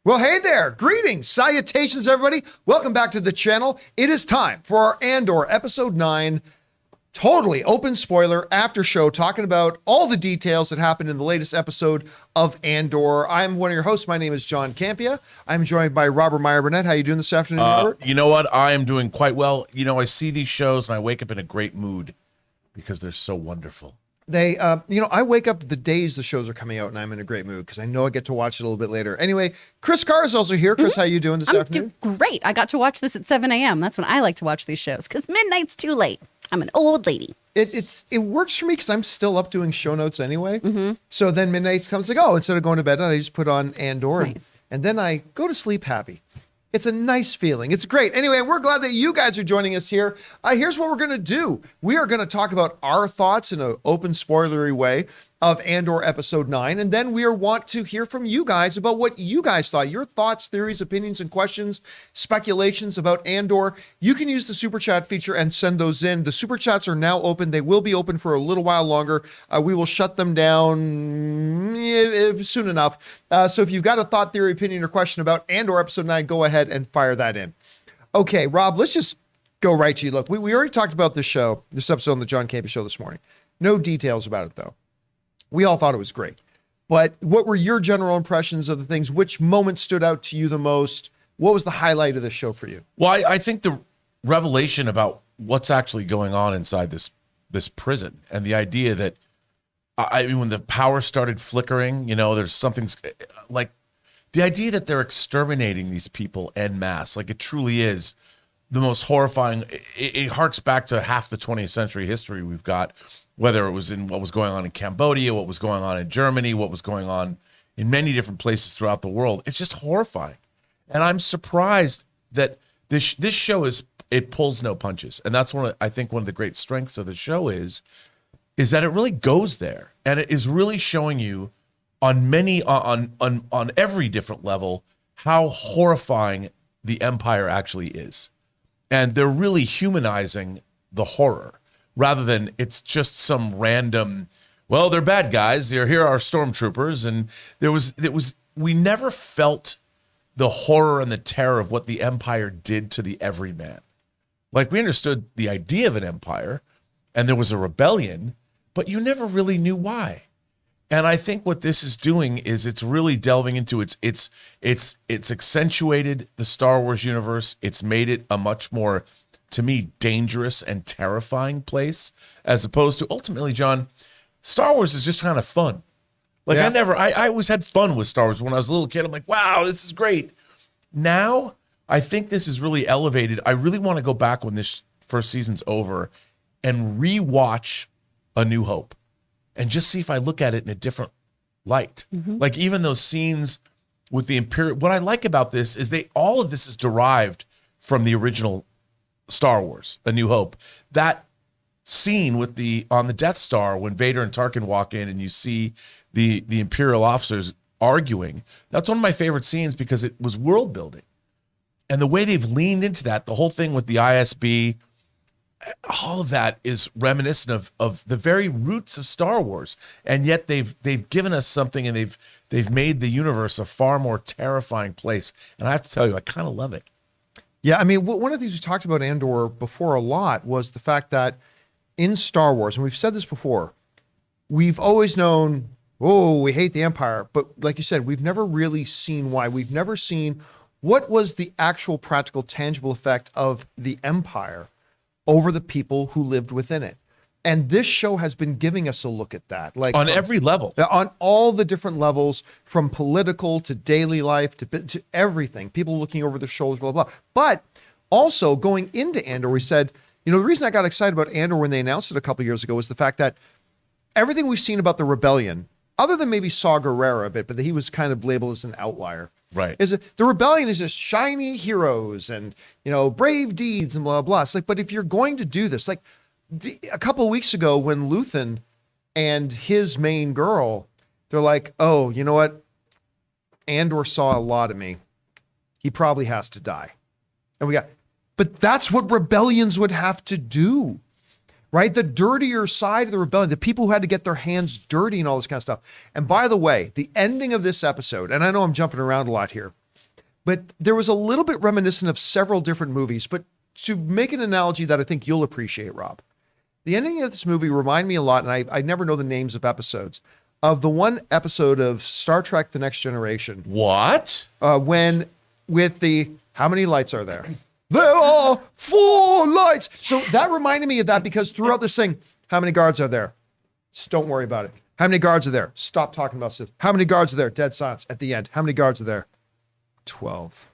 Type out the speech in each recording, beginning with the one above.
Well, hey there. Greetings, salutations, everybody. Welcome back to the channel. It is time for our Andor episode 9, totally open spoiler after show, talking about all the details that happened in the latest episode of Andor. I'm one of your hosts. My name is John Campea. I'm joined by Robert Meyer-Burnett. How you doing this afternoon, Robert? You know what? I am doing quite well. You know, I see these shows and I wake up in a great mood because they're so wonderful. They, I wake up the days the shows are coming out and I'm in a great mood because I know I get to watch it a little bit later. Anyway, Kris Carr is also here. Kris, how you doing this afternoon? I'm great. I got to watch this at 7 a.m. That's when I like to watch these shows because midnight's too late. I'm an old lady. It works for me because I'm still up doing show notes anyway. So then midnight comes like, instead of going to bed, I just put on Andor and then I go to sleep happy. It's a nice feeling. It's great. Anyway, we're glad that you guys are joining us here. Here's what we're going to do. We are going to talk about our thoughts in an open, spoilery way of Andor episode 9. And then we want to hear from you guys about what you guys thought, your thoughts, theories, opinions, and questions, speculations about Andor. You can use the super chat feature and send those in. The super chats are now open. They will be open for a little while longer. We will shut them down soon enough. So if you've got a thought, theory, opinion, or question about Andor episode 9, go ahead and fire that in. Okay, Rob, let's just go right to you. Look, we already talked about this episode on the John Campea Show this morning. No details about it, though. We all thought it was great. But what were your general impressions of the things? Which moment stood out to you the most? What was the highlight of the show for you? Well, I think the revelation about what's actually going on inside this prison and the idea that, when the power started flickering, there's something like the idea that they're exterminating these people en masse. Like, it truly is the most horrifying. It harks back to half the 20th century history we've got, whether it was in what was going on in Cambodia, what was going on in Germany, what was going on in many different places throughout the world. It's just horrifying. And I'm surprised that this show it pulls no punches. And that's I think one of the great strengths of the show is that it really goes there. And it is really showing you on every different level how horrifying the Empire actually is. And they're really humanizing the horror, rather than it's just some random, well, they're bad guys. Here are stormtroopers. And we never felt the horror and the terror of what the Empire did to the everyman. Like, we understood the idea of an empire and there was a rebellion, but you never really knew why. And I think what this is doing is it's really delving into it's accentuated the Star Wars universe. It's made it a much more, to me, dangerous and terrifying place, as opposed to ultimately, John, Star Wars is just kind of fun. Like, yeah. I always had fun with Star Wars when I was a little kid. I'm like, wow, this is great. Now, I think this is really elevated. I really want to go back when this first season's over and rewatch A New Hope and just see if I look at it in a different light. Like, even those scenes with the Imperial, what I like about this is all of this is derived from the original Star Wars, A New Hope. That scene on the Death Star when Vader and Tarkin walk in and you see the Imperial officers arguing, that's one of my favorite scenes because it was world building. And the way they've leaned into that, the whole thing with the ISB, all of that is reminiscent of the very roots of Star Wars. And yet they've given us something, and they've made the universe a far more terrifying place. And I have to tell you, I kind of love it. Yeah, I mean, one of the things we talked about Andor before a lot was the fact that in Star Wars, and we've said this before, we've always known, we hate the Empire. But like you said, we've never really seen why. We've never seen what was the actual practical, tangible effect of the Empire over the people who lived within it. And this show has been giving us a look at that. Like, on every level. On all the different levels, from political to daily life to everything. People looking over their shoulders, blah, blah. But also going into Andor, we said, the reason I got excited about Andor when they announced it a couple years ago was the fact that everything we've seen about the rebellion, other than maybe Saw Gerrera a bit, but he was kind of labeled as an outlier. Right. The rebellion is just shiny heroes and, brave deeds and blah, blah. It's like, but if you're going to do this, like a couple of weeks ago when Luthen and his main girl, they're like, oh, you know what? Andor saw a lot of me. He probably has to die. And but that's what rebellions would have to do, right? The dirtier side of the rebellion, the people who had to get their hands dirty and all this kind of stuff. And by the way, the ending of this episode, and I know I'm jumping around a lot here, but there was a little bit reminiscent of several different movies. But to make an analogy that I think you'll appreciate, Rob, the ending of this movie reminded me a lot, and I never know the names of episodes, of the one episode of Star Trek: The Next Generation. What? When with the, how many lights are there? There are 4 lights. So that reminded me of that, because throughout this thing, how many guards are there? Just don't worry about it. How many guards are there? Stop talking about this. How many guards are there? Dead silence at the end. How many guards are there? 12.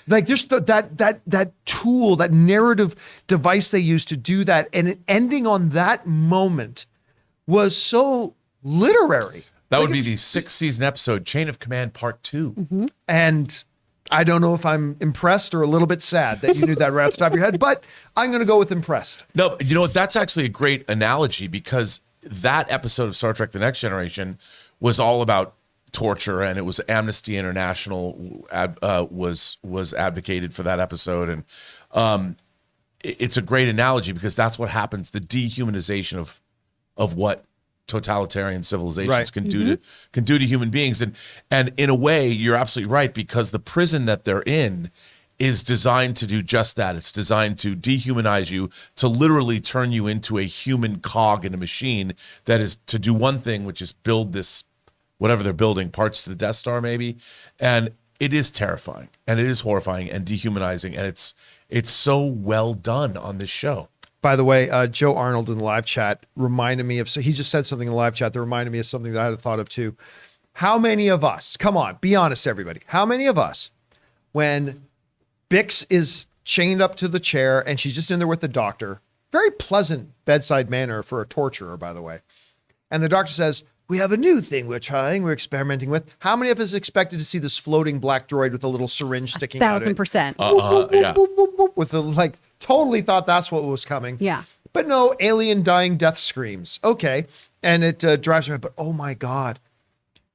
Like just that tool, that narrative device they used to do that, and it ending on that moment was so literary. That would be the 6th season episode, Chain of Command Part 2. Mm-hmm. And I don't know if I'm impressed or a little bit sad that you knew that right off the top of your head, but I'm going to go with impressed. No, you know what? That's actually a great analogy, because that episode of Star Trek: The Next Generation was all about torture, and it was Amnesty International was advocated for that episode, and it's a great analogy, because that's what happens, the dehumanization of what totalitarian civilizations can do to human beings, and in a way you're absolutely right, because the prison that they're in is designed to do just that. It's designed to dehumanize you, to literally turn you into a human cog in a machine that is to do one thing, which is build this, whatever they're building, parts to the Death Star maybe. And it is terrifying, and it is horrifying and dehumanizing, and it's so well done on this show. By the way, Joe Arnold in the live chat reminded me of, so he just said something in the live chat that reminded me of something that I had thought of too. How many of us, come on, be honest, everybody. How many of us, when Bix is chained up to the chair and she's just in there with the doctor, very pleasant bedside manner for a torturer, by the way. And the doctor says, we have a new thing we're experimenting with. How many of us expected to see this floating black droid with a little syringe sticking out? 1,000%. Yeah. With the, like, totally thought that's what was coming. Yeah. But no, alien dying death screams. Okay. And it drives her, but oh my God,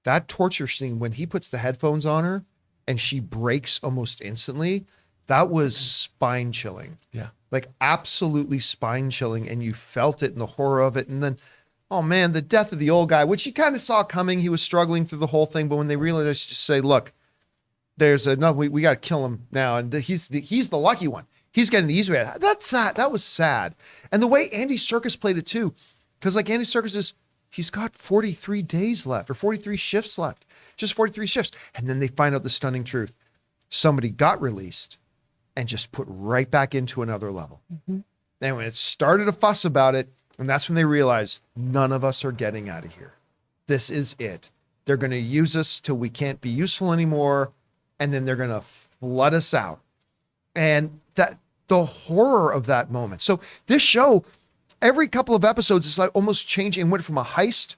that torture scene when he puts the headphones on her and she breaks almost instantly, that was spine chilling. Yeah. Like absolutely spine chilling. And you felt it in the horror of it. And then, oh man, the death of the old guy, which you kind of saw coming. He was struggling through the whole thing. But when they realized, just say, look, there's no, we got to kill him now. And he's the lucky one. He's getting the easy way. That's sad. That was sad. And the way Andy Serkis played it too, because like Andy Serkis he's got 43 days left or 43 shifts left, just 43 shifts. And then they find out the stunning truth. Somebody got released and just put right back into another level. Mm-hmm. And when it started a fuss about it, and that's when they realized none of us are getting out of here. This is it. They're going to use us till we can't be useful anymore. And then they're going to flood us out. And that the horror of that moment. So this show, every couple of episodes, is like almost changing. It went from a heist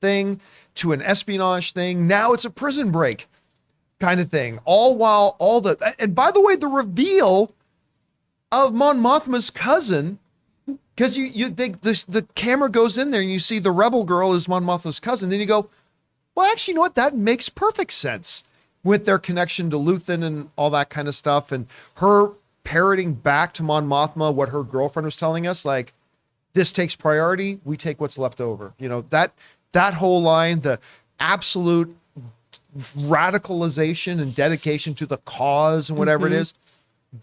thing to an espionage thing. Now it's a prison break kind of thing. All while and by the way, the reveal of Mon Mothma's cousin, because you think the camera goes in there and you see the rebel girl is Mon Mothma's cousin. Then you go, well, actually, you know what? That makes perfect sense with their connection to Luthen and all that kind of stuff. And her parroting back to Mon Mothma what her girlfriend was telling us, like, this takes priority, we take what's left over. You know, that whole line, the absolute radicalization and dedication to the cause and whatever it is,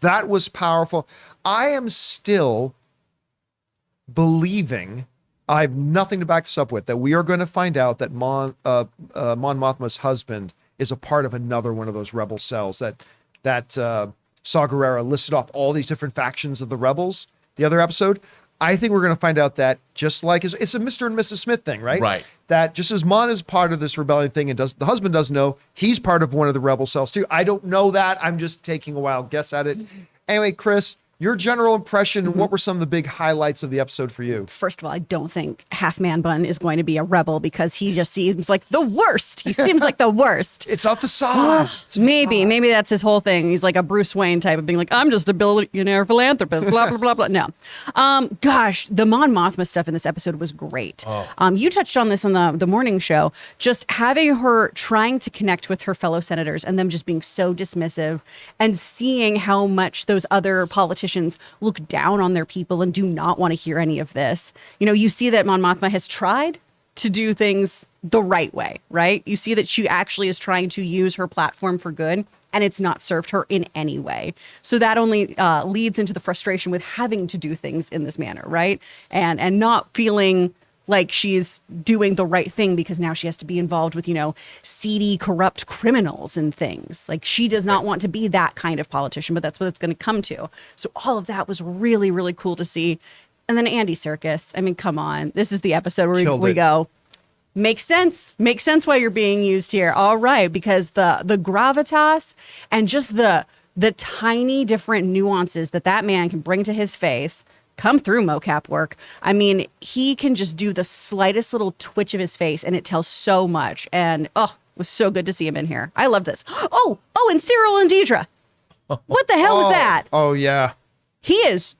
that was powerful. I am still believing, I have nothing to back this up with, that we are going to find out that Mon Mothma's husband is a part of another one of those rebel cells that Saw Gerrera listed off all these different factions of the rebels. The other episode, I think we're going to find out that just like it's a Mr. and Mrs. Smith thing, right? Right. That just as Mon is part of this rebellion thing, and the husband doesn't know, he's part of one of the rebel cells too. I don't know that. I'm just taking a wild guess at it. Anyway, Kris, your general impression, what were some of the big highlights of the episode for you? First of all, I don't think Half Man Bun is going to be a rebel, because he just seems like the worst. He seems like the worst. It's a facade. Maybe that's his whole thing. He's like a Bruce Wayne type of being like, I'm just a billionaire philanthropist, blah, blah, blah, blah. No. Gosh, the Mon Mothma stuff in this episode was great. You touched on this on the morning show, just having her trying to connect with her fellow senators and them just being so dismissive, and seeing how much those other politicians look down on their people and do not want to hear any of this. You know, you see that Mon Mothma has tried to do things the right way, right? You see that she actually is trying to use her platform for good, and it's not served her in any way. So that only leads into the frustration with having to do things in this manner, right? And not feeling like she's doing the right thing because now she has to be involved with, seedy, corrupt criminals and things. Like, she does not want to be that kind of politician, but that's what it's going to come to. So all of that was really, really cool to see. And then Andy Serkis. I mean, come on. This is the episode where we go, makes sense. Makes sense why you're being used here. All right. Because the gravitas and just the tiny different nuances that man can bring to his face come through mocap work. I mean, he can just do the slightest little twitch of his face and it tells so much. And it was so good to see him in here. I love this. Oh, and Cyril and Deidra. What the hell was that? Oh, yeah. He is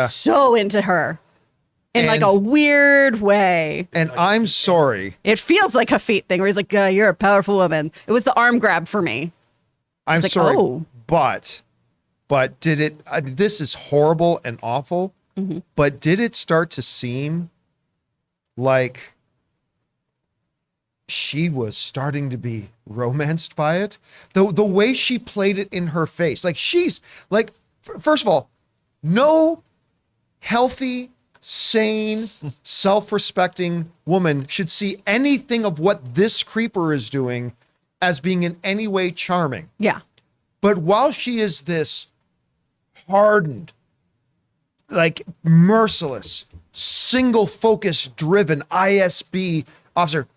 so into her in like a weird way. And I'm sorry. It feels like a feet thing where he's like, you're a powerful woman. It was the arm grab for me. I'm sorry. Oh. But did it, this is horrible and awful. Mm-hmm. But did it start to seem like she was starting to be romanced by it? The way she played it in her face. Like, she's like, first of all, no healthy, sane, self-respecting woman should see anything of what this creeper is doing as being in any way charming. Yeah. But while she is this hardened, like merciless, single focus driven ISB officer,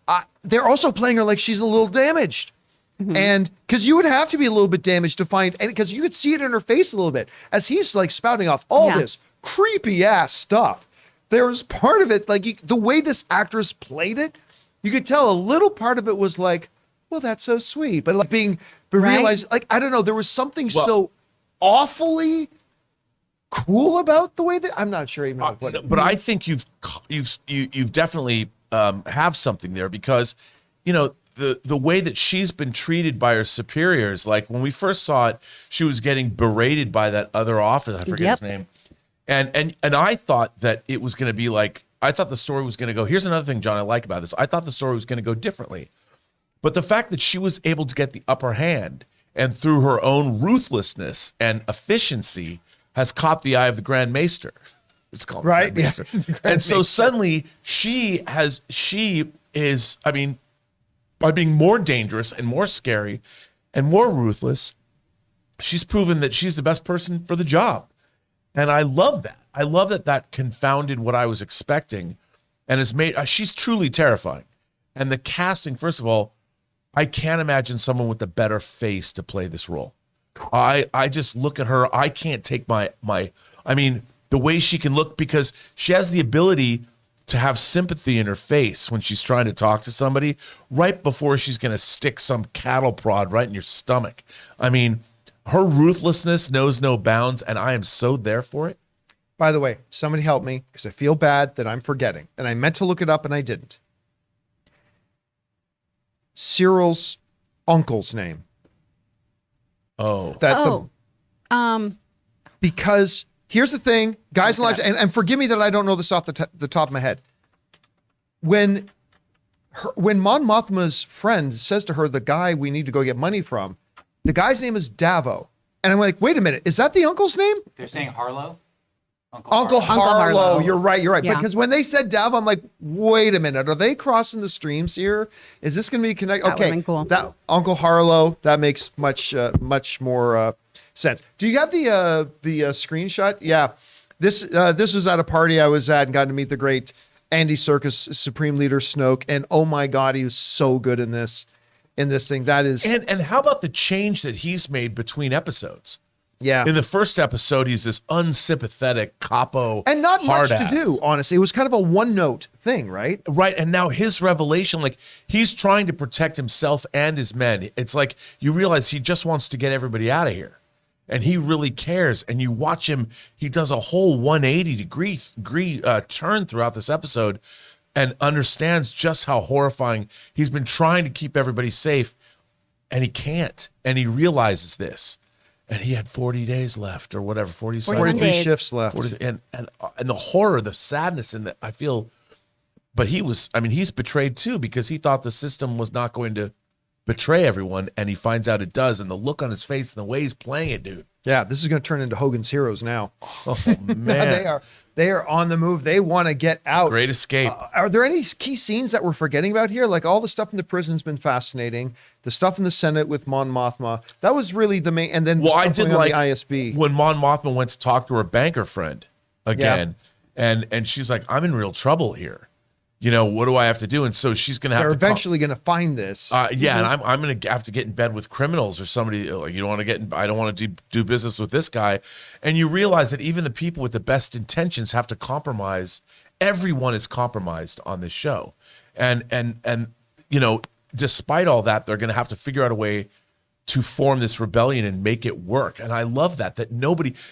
they're also playing her like she's a little damaged. Mm-hmm. And because you would have to be a little bit damaged to find, and because you could see it in her face a little bit as he's like spouting off all this creepy ass stuff. There was part of it, like the way this actress played it, you could tell a little part of it was like, well, that's so sweet. But like realized, like, I don't know, there was something so awfully cool about the way that I'm not sure even how to put it. But I think you've definitely have something there because, the way that she's been treated by her superiors, like when we first saw it, she was getting berated by that other officer. I forget his name. And I thought that it was going to be like, I thought the story was going to go, here's another thing, John, I like about this. I thought the story was going to go differently. But the fact that she was able to get the upper hand and through her own ruthlessness and efficiency has caught the eye of the Grand Maester. It's called right. Grand Maester. And so suddenly she is, I mean, by being more dangerous and more scary and more ruthless, she's proven that she's the best person for the job. And I love that. I love that confounded what I was expecting and has made, she's truly terrifying. And the casting, first of all, I can't imagine someone with a better face to play this role. I just look at her, I can't take the way she can look, because she has the ability to have sympathy in her face when she's trying to talk to somebody right before she's going to stick some cattle prod right in your stomach. I mean, her ruthlessness knows no bounds, and I am so there for it. By the way, somebody help me, because I feel bad that I'm forgetting. And I meant to look it up, and I didn't. Cyril's uncle's name. Because here's the thing, guys and lives, and forgive me that I don't know this off the top of my head. When Mon Mothma's friend says to her, the guy we need to go get money from, the guy's name is Davo. And I'm like, wait a minute, is that the uncle's name? They're saying Harlow? Uncle Harlow. You're right. Yeah. Because when they said Davo, I'm like, wait a minute, are they crossing the streams here? Is this going to be connected? That would've been cool. That Uncle Harlow, that makes much more sense. Do you have the screenshot? Yeah, this was at a party I was at and got to meet the great Andy Serkis, Supreme Leader Snoke, and oh my God, he was so good in this thing. That is, and how about the change that he's made between episodes? Yeah. In the first episode, he's this unsympathetic capo, and not much hard-ass. to do, honestly. It was kind of a one-note thing, right? Right, and now his revelation, like, he's trying to protect himself and his men. It's like you realize he just wants to get everybody out of here, and he really cares. And you watch him; he does a whole 180-degree turn throughout this episode, and understands just how horrifying he's been trying to keep everybody safe, and he can't. And he realizes this. And he had 40 days left, or whatever, 43 shifts left. 40, and the horror, the sadness, and I feel but he's betrayed too, because he thought the system was not going to betray everyone, and he finds out it does, and the look on his face and the way he's playing it, dude. Yeah, this is going to turn into Hogan's Heroes now. Oh man. They are on the move. They want to get out. Great escape. Are there any key scenes that we're forgetting about here? Like, all the stuff in the prison's been fascinating. The stuff in the Senate with Mon Mothma, that was really the main. And then I did like the ISB when Mon Mothma went to talk to her banker friend again, and she's like, "I'm in real trouble here. You know, what do I have to do?" And so she's going to have to. They're eventually going to find this. And I'm going to have to get in bed with criminals or somebody. Like, you don't want to get. I don't want to do business with this guy. And you realize that even the people with the best intentions have to compromise. Everyone is compromised on this show, and you know, despite all that, they're going to have to figure out a way to form this rebellion and make it work. And I love that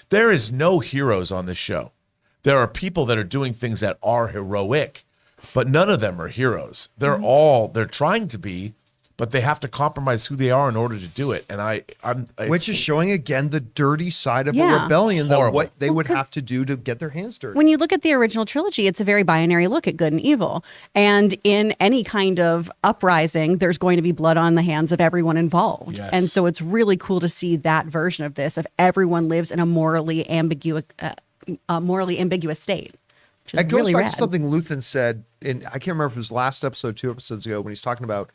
there is no heroes on this show. There are people that are doing things that are heroic, but none of them are heroes. They're they're trying to be, but they have to compromise who they are in order to do it. And which is showing again the dirty side of a rebellion, though, what they would have to do to get their hands dirty. When you look at the original trilogy, it's a very binary look at good and evil. And in any kind of uprising, there's going to be blood on the hands of everyone involved. Yes. And so it's really cool to see that version of this, of everyone lives in a morally ambiguous state. It goes really back rad. to something Luthen said in, I can't remember if it was last episode, 2 episodes ago, when he's talking about,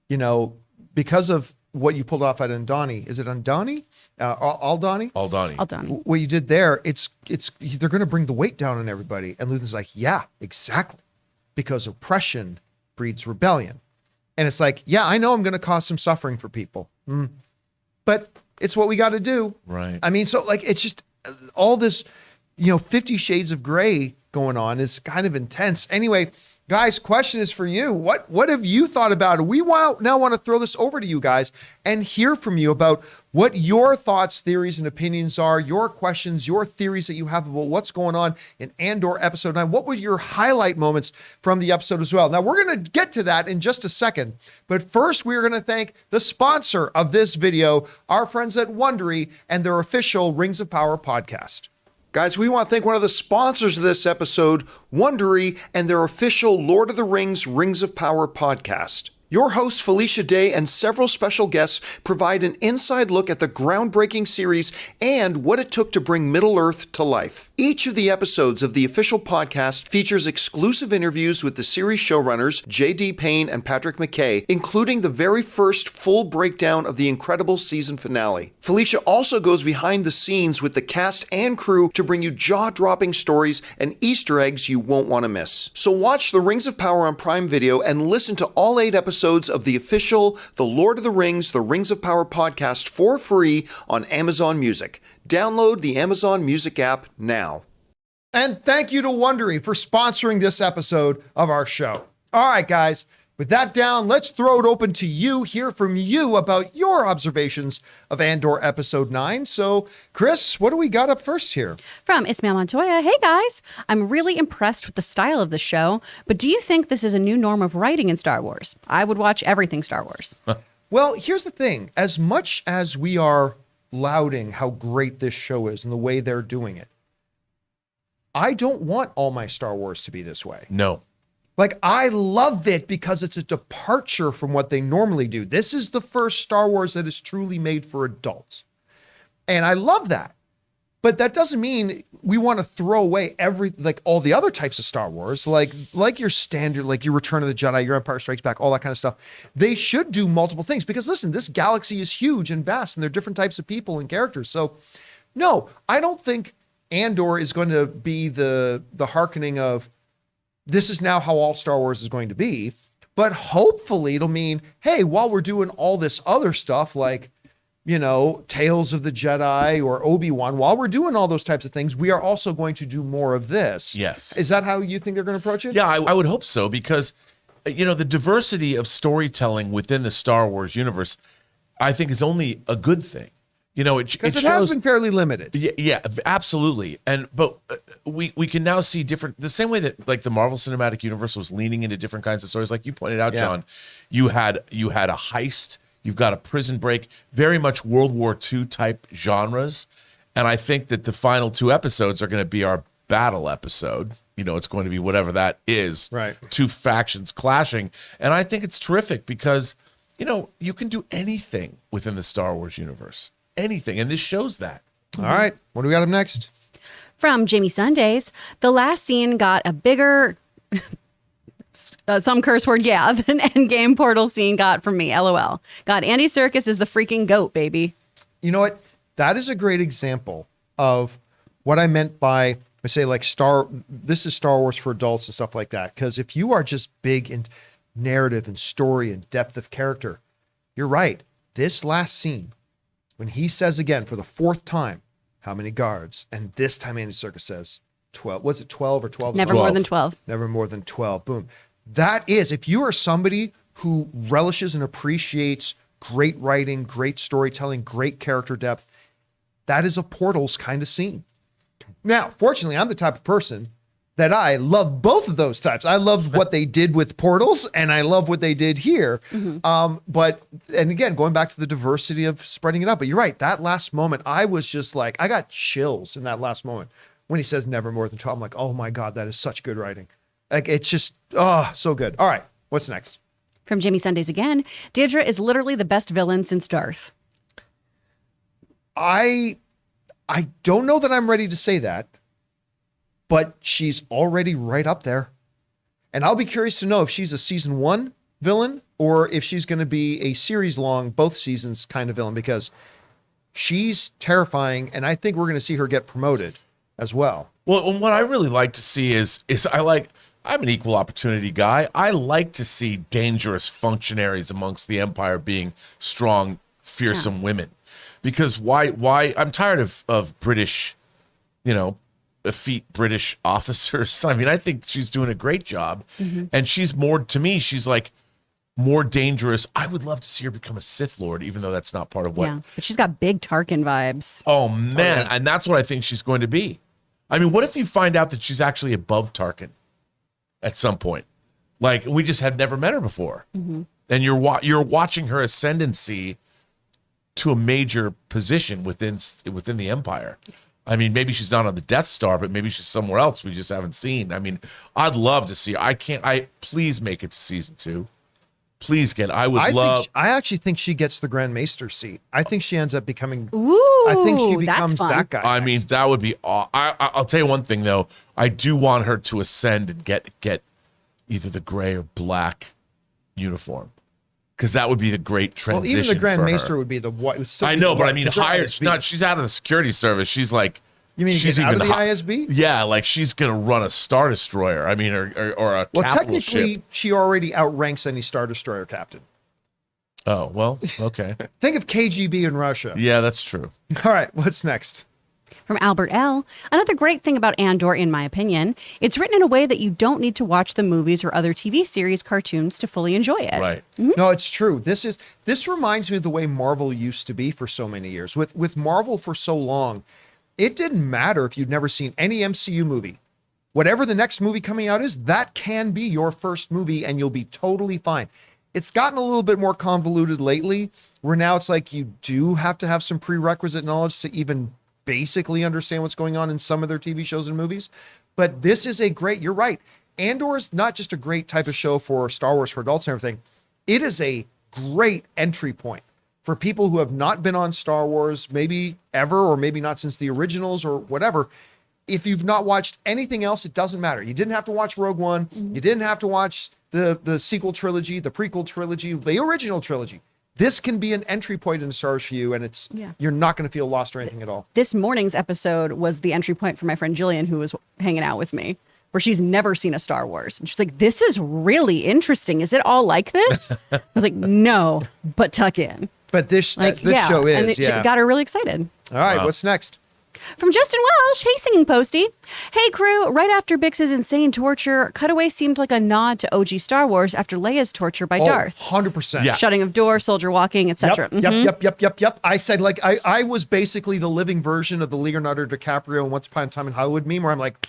you know, because of what you pulled off at Andani. Is it Andani? Aldani? Aldani. What you did there, it's they're going to bring the weight down on everybody. And Luthen's like, yeah, exactly. Because oppression breeds rebellion. And it's like, yeah, I know I'm going to cause some suffering for people. But it's what we got to do. Right. I mean, so like, it's just all this, 50 Shades of Gray going on is kind of intense. Anyway, guys, question is for you. What have you thought about it? We now want to throw this over to you guys and hear from you about what your thoughts, theories, and opinions are, your questions, your theories that you have about what's going on in Andor episode 9. What were your highlight moments from the episode as well? Now, we're going to get to that in just a second. But first, we're going to thank the sponsor of this video, our friends at Wondery and their official Rings of Power podcast. Guys, we want to thank one of the sponsors of this episode, Wondery, and their official Lord of the Rings Rings of Power podcast. Your host, Felicia Day, and several special guests provide an inside look at the groundbreaking series and what it took to bring Middle-earth to life. Each of the episodes of the official podcast features exclusive interviews with the series showrunners, J.D. Payne and Patrick McKay, including the very first full breakdown of the incredible season finale. Felicia also goes behind the scenes with the cast and crew to bring you jaw-dropping stories and Easter eggs you won't want to miss. So watch The Rings of Power on Prime Video and listen to all 8 episodes of the official The Lord of the Rings, The Rings of Power podcast for free on Amazon Music. Download the Amazon Music app now. And thank you to Wondery for sponsoring this episode of our show. All right, guys, with that down, let's throw it open to you, hear from you about your observations of Andor episode 9. So, Kris, what do we got up first here? From Ismail Montoya. Hey guys, I'm really impressed with the style of the show, but do you think this is a new norm of writing in Star Wars? I would watch everything Star Wars. Well, here's the thing. As much as we are lauding how great this show is and the way they're doing it, I don't want all my Star Wars to be this way. No. Like, I love it because it's a departure from what they normally do. This is the first Star Wars that is truly made for adults. And I love that. But that doesn't mean we want to throw away all the other types of Star Wars, like your standard, like your Return of the Jedi, your Empire Strikes Back, all that kind of stuff. They should do multiple things because, listen, this galaxy is huge and vast and there are different types of people and characters. So, no, I don't think Andor is going to be the hearkening of, this is now how all Star Wars is going to be. But hopefully it'll mean, hey, while we're doing all this other stuff like, Tales of the Jedi or Obi-Wan, while we're doing all those types of things, we are also going to do more of this. Yes. Is that how you think they're going to approach it? Yeah, I would hope so, because, the diversity of storytelling within the Star Wars universe, I think, is only a good thing. Because it has been fairly limited. Yeah, absolutely. But we can now see the same way that like the Marvel Cinematic Universe was leaning into different kinds of stories, like you pointed out, John. You had a heist, you've got a prison break, very much World War II type genres. And I think that the final 2 episodes are going to be our battle episode. it's going to be whatever that is. Right. Two factions clashing. And I think it's terrific because, you can do anything within the Star Wars universe. Anything. And this shows that. All right. What do we got up next? From Jamie Sundays, the last scene got a bigger, some curse word, yeah, than Endgame portal scene got from me. LOL. God, Andy Serkis is the freaking GOAT, baby. You know what? That is a great example of what I meant by, I say, like, this is Star Wars for adults and stuff like that. Because if you are just big in narrative and story and depth of character, you're right. This last scene, when he says again for the 4th time, how many guards? And this time Andy Serkis says 12. Was it 12 or 12? Never more than 12. Never more than 12. Boom. That is, if you are somebody who relishes and appreciates great writing, great storytelling, great character depth, that is a Portals kind of scene. Now, fortunately, I'm the type of person that I love both of those types. I love what they did with Portals, and I love what they did here. But again, going back to the diversity of spreading it out. But you're right. That last moment, I was just like, I got chills in that last moment when he says never more than 12. I'm like, oh my God, that is such good writing. Like, it's just, so good. All right, what's next? From Jamie Sundays again, Deidra is literally the best villain since Darth. I don't know that I'm ready to say that, but she's already right up there. And I'll be curious to know if she's a season 1 villain or if she's going to be a series long, both seasons kind of villain, because she's terrifying. And I think we're going to see her get promoted as well. Well, what I really like to see is I'm an equal opportunity guy. I like to see dangerous functionaries amongst the Empire being strong, fearsome women. Because why I'm tired of British, effete British officers. I mean, I think she's doing a great job. And she's she's like more dangerous. I would love to see her become a Sith Lord, even though that's not part of what. Yeah, but she's got big Tarkin vibes. Oh, man. And that's what I think she's going to be. I mean, what if you find out that she's actually above Tarkin at some point? Like, we just had never met her before. And you're watching her ascendancy to a major position within the Empire. I mean, maybe she's not on the Death Star, but maybe she's somewhere else we just haven't seen. I mean, I'd love to see her. Please make it to season 2. Please I actually think she gets the Grand Maester seat. I think she ends up becoming. Ooh, I think she becomes that guy. I mean, that would be. I'll tell you one thing though. I do want her to ascend and get either the gray or black uniform, because that would be the great transition. Well, even the Grand for Maester her. would be the what? I know, but I mean, higher. She's out of the security service. She's like. You mean she's out of the ISB? Yeah, like she's gonna run a Star Destroyer. I mean, or a well, capital technically, ship. she already outranks any Star Destroyer captain. Oh well, okay. Think of KGB in Russia. Yeah, that's true. All right, what's next? From Albert L. Another great thing about Andor, in my opinion, it's written in a way that you don't need to watch the movies or other TV series, cartoons to fully enjoy it. Right. No, it's true. This reminds me of the way Marvel used to be for so many years. With Marvel for so long, it didn't matter if you'd never seen any MCU movie. Whatever the next movie coming out is, that can be your first movie and you'll be totally fine. It's gotten a little bit more convoluted lately, where now it's like you do have to have some prerequisite knowledge to even basically understand what's going on in some of their TV shows and movies. But this is you're right. Andor is not just a great type of show for Star Wars for adults and everything. It is a great entry point for people who have not been on Star Wars, maybe ever, or maybe not since the originals or whatever. If you've not watched anything else, it doesn't matter. You didn't have to watch Rogue One. You didn't have to watch the sequel trilogy, the prequel trilogy, the original trilogy. This can be an entry point into Star Wars for you, and you're not going to feel lost or anything at all. This morning's episode was the entry point for my friend Jillian, who was hanging out with me, where she's never seen a Star Wars. And she's like, this is really interesting. Is it all like this? I was like, no, but tuck in. But this show is, and it got her really excited. All right, what's next? From Justin Welsh, hey, Singing Posty. Hey, crew, right after Bix's insane torture, Cutaway seemed like a nod to OG Star Wars after Leia's torture by Darth. 100%. Yeah. Shutting of door, soldier walking, etc. Yep. I said, like, I was basically the living version of the Leonardo DiCaprio and Once Upon a Time in Hollywood meme, where I'm like,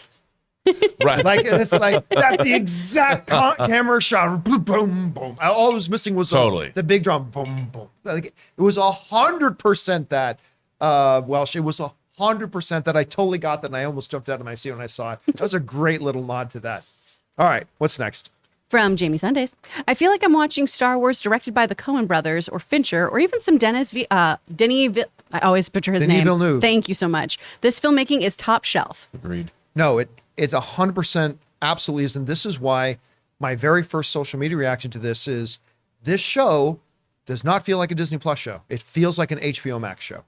right. Like, and it's like, that's the exact camera shot. Boom, boom, boom. All I was missing was the big drum. Boom, boom. Like, it was 100% that. Welsh, it was 100% that I totally got that, and I almost jumped out of my seat when I saw it. That was a great little nod to that. All right, what's next? From Jamie Sundays, I feel like I'm watching Star Wars directed by the Coen brothers or Fincher or even some Denis I always butcher his Denis name. Villeneuve. Thank you so much. This filmmaking is top shelf. Agreed. No, it's 100% absolutely is, and this is why my very first social media reaction to this is this show does not feel like a Disney Plus show. It feels like an HBO Max show.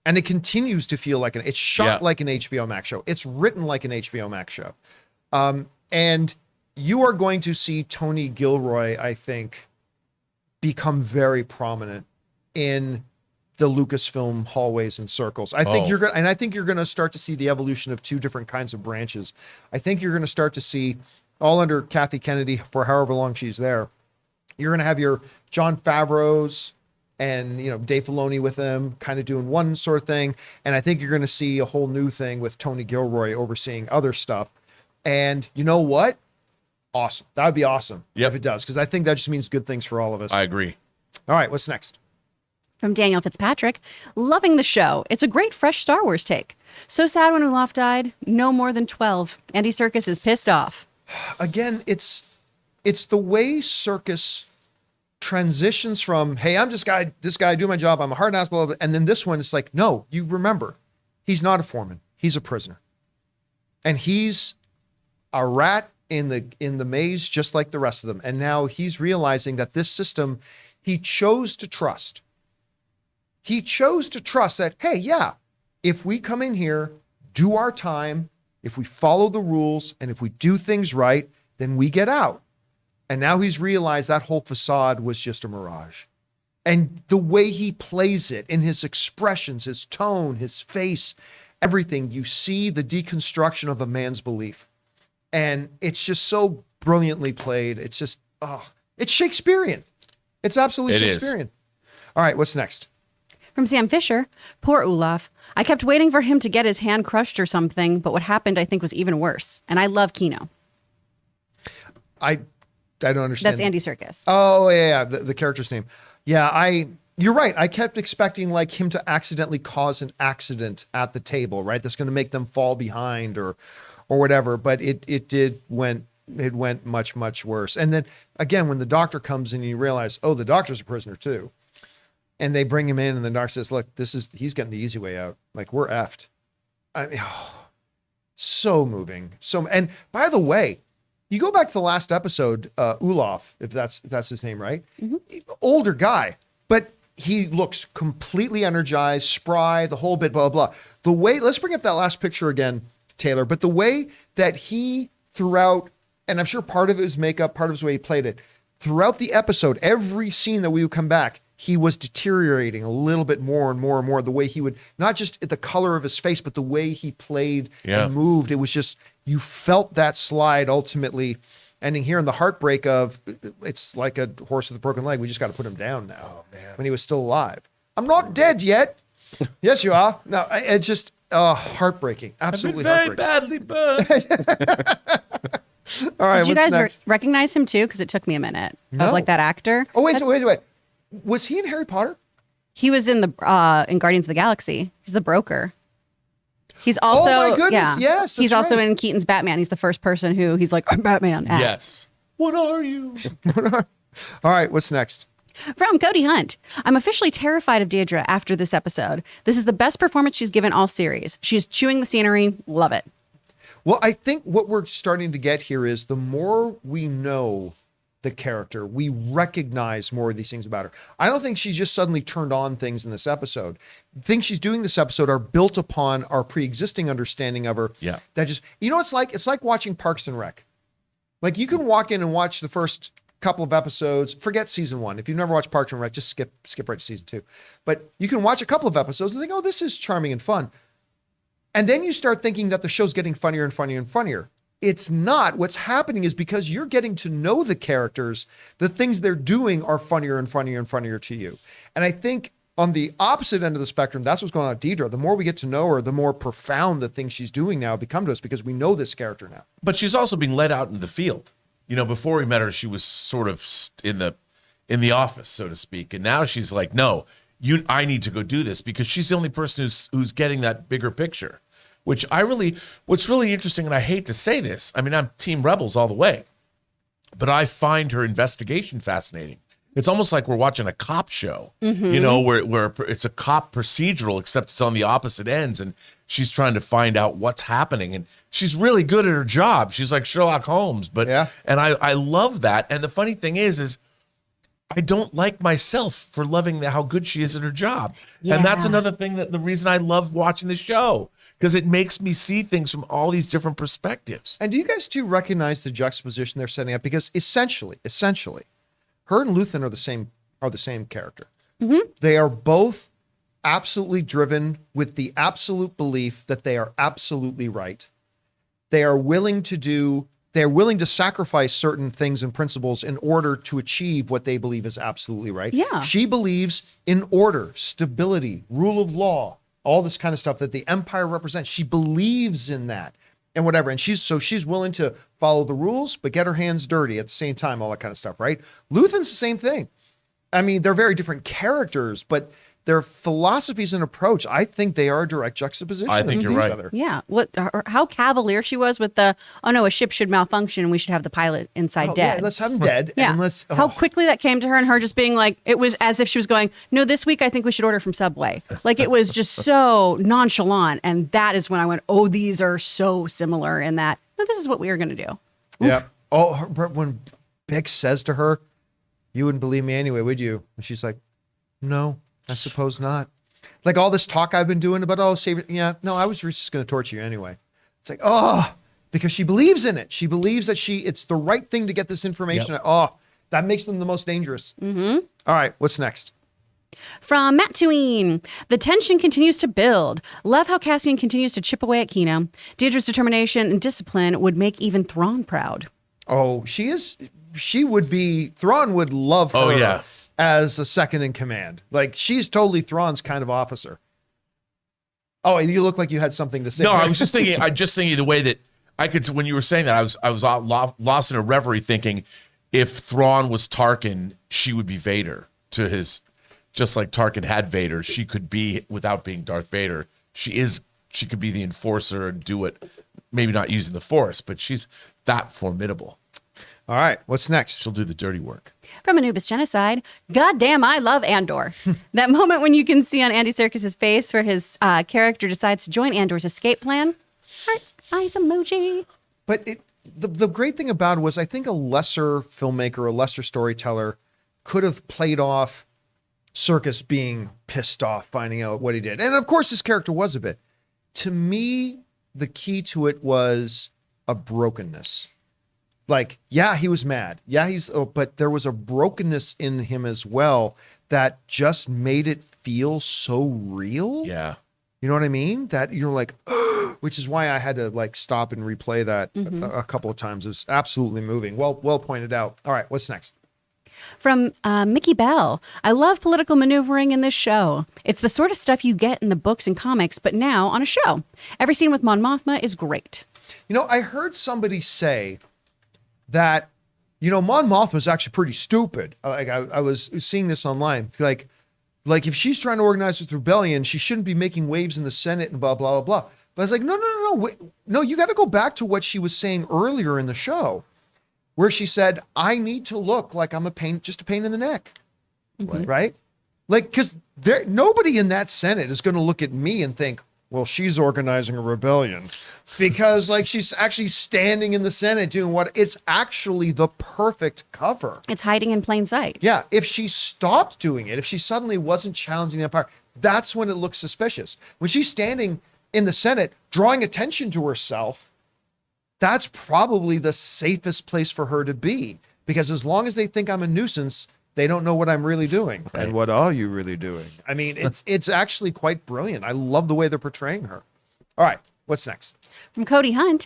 And it continues to feel like it's shot like an HBO Max show. It's written like an HBO Max show. And you are going to see Tony Gilroy, I think, become very prominent in the Lucasfilm hallways and circles. I think you're going to start to see the evolution of two different kinds of branches. I think you're going to start to see, all under Kathy Kennedy for however long she's there, you're going to have your Jon Favreau's and, Dave Filoni with them kind of doing one sort of thing. And I think you're going to see a whole new thing with Tony Gilroy overseeing other stuff. And you know what? Awesome. That would be awesome if it does, because I think that just means good things for all of us. I agree. All right, what's next? From Daniel Fitzpatrick, loving the show. It's a great fresh Star Wars take. So sad when Olaf died. No more than 12. Andy Serkis is pissed off. Again, it's the way Serkis transitions from, hey, I'm this guy, do my job, I'm a hard ass, blah, blah, blah. And then this one, it's like, no, you remember, he's not a foreman. He's a prisoner. And he's a rat in the maze, just like the rest of them. And now he's realizing that this system, he chose to trust. He chose to trust that, hey, yeah, if we come in here, do our time, if we follow the rules, and if we do things right, then we get out. And now he's realized that whole facade was just a mirage. And the way he plays it in his expressions, his tone, his face, everything, you see the deconstruction of a man's belief. And it's just so brilliantly played. It's just, it's Shakespearean. It's absolutely Shakespearean. All right, what's next? From Sam Fisher, poor Olaf. I kept waiting for him to get his hand crushed or something, but what happened I think was even worse. And I love Kino. I don't understand. That's Andy Serkis. Oh, yeah, the character's name. Yeah, you're right. I kept expecting like him to accidentally cause an accident at the table, right? That's going to make them fall behind or whatever. But it went much, much worse. And then again, when the doctor comes in, you realize, the doctor's a prisoner too. And they bring him in and the doctor says, look, he's getting the easy way out. Like, we're effed. I mean, so moving. And by the way, you go back to the last episode, Olaf, if that's his name, right? Mm-hmm. Older guy, but he looks completely energized, spry, the whole bit, blah, blah, blah. Let's bring up that last picture again, Taylor, but the way that he throughout, and I'm sure part of his makeup, part of his way he played it, throughout the episode, every scene that we would come back, he was deteriorating a little bit more and more and more. The way he would, not just the color of his face, but the way he played and moved. It was just, you felt that slide ultimately ending here in the heartbreak of, it's like a horse with a broken leg. We just got to put him down now. Oh, man. When he was still alive. I'm not dead yet. Yes, you are. No, it's just heartbreartbreaking. Absolutely I've been very badly burned. All right. Did you guys recognize him too? Because it took me a minute of like that actor. Oh, wait. Was he in Harry Potter? He was in in Guardians of the Galaxy. He's the broker. He's also, oh my goodness, yes. He's also in Keaton's Batman. He's the first person who he's like, I'm Batman. Yes. What are you? All right, what's next? From Cody Hunt. I'm officially terrified of Deidra after this episode. This is the best performance she's given all series. She's chewing the scenery. Love it. Well, I think what we're starting to get here is the more we know the character, we recognize more of these things about her. I don't think she just suddenly turned on things in this episode. The things she's doing this episode are built upon our pre-existing understanding of her. Yeah. That just, it's like watching Parks and Rec. Like you can walk in and watch the first couple of episodes, forget season 1. If you've never watched Parks and Rec, just skip right to season 2. But you can watch a couple of episodes and think, this is charming and fun. And then you start thinking that the show's getting funnier and funnier and funnier. It's not. What's happening is because you're getting to know the characters, the things they're doing are funnier and funnier and funnier to you. And I think on the opposite end of the spectrum, that's what's going on with Deidra. The more we get to know her, the more profound the things she's doing now become to us because we know this character now. But she's also being led out into the field. Before we met her, she was sort of in the office, so to speak. And now she's like, no, I need to go do this because she's the only person who's getting that bigger picture. What's really interesting, and I hate to say this, I mean, I'm Team Rebels all the way, but I find her investigation fascinating. It's almost like we're watching a cop show, you know, where it's a cop procedural, except it's on the opposite ends, and she's trying to find out what's happening. And she's really good at her job. She's like Sherlock Holmes, and I love that. And the funny thing is I don't like myself for loving how good she is at her job. Yeah. And that's another thing the reason I love watching the show, because it makes me see things from all these different perspectives. And do you guys too recognize the juxtaposition they're setting up? Because essentially, her and Luthen are the same character. Mm-hmm. They are both absolutely driven with the absolute belief that they are absolutely right. They're willing to sacrifice certain things and principles in order to achieve what they believe is absolutely right. Yeah. She believes in order, stability, rule of law, all this kind of stuff that the Empire represents. She believes in that and whatever. And she's willing to follow the rules, but get her hands dirty at the same time, all that kind of stuff, right? Luthen's the same thing. I mean, they're very different characters, but their philosophies and approach, I think they are a direct juxtaposition. I think you're right. Other. Yeah. How cavalier she was with a ship should malfunction and we should have the pilot inside dead. Yeah, let's have him dead. Yeah. And how quickly that came to her and her just being like, it was as if she was going, no, this week I think we should order from Subway. Like it was just so nonchalant. And that is when I went, oh, these are so similar in that, no, this is what we are going to do. Yeah. Oh, when Bix says to her, you wouldn't believe me anyway, would you? And she's like, no. I suppose not. Like all this talk I've been doing about, save it. Yeah, no, I was just going to torture you anyway. It's like, because she believes in it. She believes that it's the right thing to get this information. Yep. That makes them the most dangerous. Mm-hmm. All right, what's next? From Tatooine, the tension continues to build. Love how Cassian continues to chip away at Kino. Deidre's determination and discipline would make even Thrawn proud. Oh, Thrawn would love her. Oh, yeah. As a second in command. Like she's totally Thrawn's kind of officer. Oh, and you look like you had something to say. No, I was just thinking the way that I could, when you were saying that, I was lost in a reverie thinking if Thrawn was Tarkin, she would be Vader to his, just like Tarkin had Vader, she could be, without being Darth Vader, she could be the enforcer and do it, maybe not using the Force, but she's that formidable. All right, what's next? She'll do the dirty work. From Anubis Genocide, goddamn, I love Andor. That moment when you can see on Andy Serkis's face where his character decides to join Andor's escape plan. Heart, eyes emoji. But the great thing about it was I think a lesser filmmaker, a lesser storyteller could have played off Serkis being pissed off, finding out what he did. And of course, his character was a bit. To me, the key to it was a brokenness. Like, yeah, he was mad. Yeah, but there was a brokenness in him as well that just made it feel so real. Yeah. You know what I mean? That you're like, which is why I had to like stop and replay that a couple of times. It's absolutely moving. Well pointed out. All right, what's next? From Mickey Bell, I love political maneuvering in this show. It's the sort of stuff you get in the books and comics, but now on a show. Every scene with Mon Mothma is great. You know, I heard somebody say that, Mon Mothma was actually pretty stupid. Like I was seeing this online. Like if she's trying to organize this rebellion, she shouldn't be making waves in the Senate and blah, blah, blah, blah. But I was like, no. Wait, no, you got to go back to what she was saying earlier in the show, where she said, I need to look like I'm just a pain in the neck. Mm-hmm. Right? Like, because nobody in that Senate is going to look at me and think, well, she's organizing a rebellion, because like she's actually standing in the Senate doing it's actually the perfect cover. It's hiding in plain sight. Yeah. If she stopped doing it, if she suddenly wasn't challenging the Empire, that's when it looks suspicious. When she's standing in the Senate, drawing attention to herself, that's probably the safest place for her to be, because as long as they think I'm a nuisance, they don't know what I'm really doing. Right. And what are you really doing? I mean, it's actually quite brilliant. I love the way they're portraying her. All right, what's next? From Cody Hunt,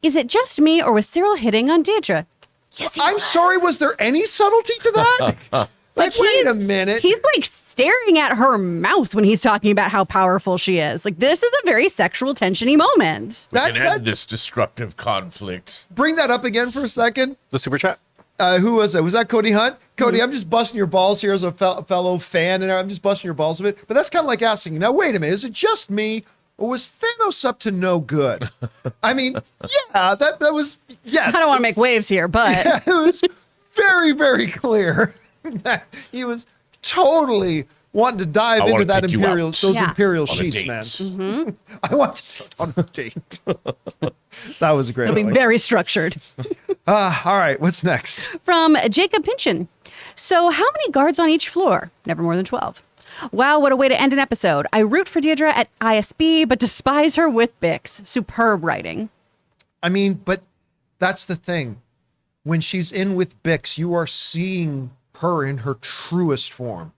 is it just me or was Cyril hitting on Deidre? Yes, I'm sorry, was there any subtlety to that? Like, wait a minute. He's like staring at her mouth when he's talking about how powerful she is. Like, this is a very sexual tensiony moment. We can end this destructive conflict. Bring that up again for a second. The super chat. Who was it? Was that Cody Hunt? Cody, I'm just busting your balls here as a fellow fan, and I'm just busting your balls a bit. But that's kind of like asking, now, wait a minute, is it just me, or was Thanos up to no good? I mean, yeah, that was, yes. I don't want to make waves here, but Yeah, it was very, very clear that he was totally wanting to dive into that Imperial, those Imperial sheets, man. I want to on a date. That was a great one. it'll be very structured. All right, what's next? From Jacob Pinchin. So how many guards on each floor? Never more than 12. Wow, what a way to end an episode. I root for Deidra at ISB, but despise her with Bix. Superb writing. I mean, but that's the thing. When she's in with Bix, you are seeing her in her truest form,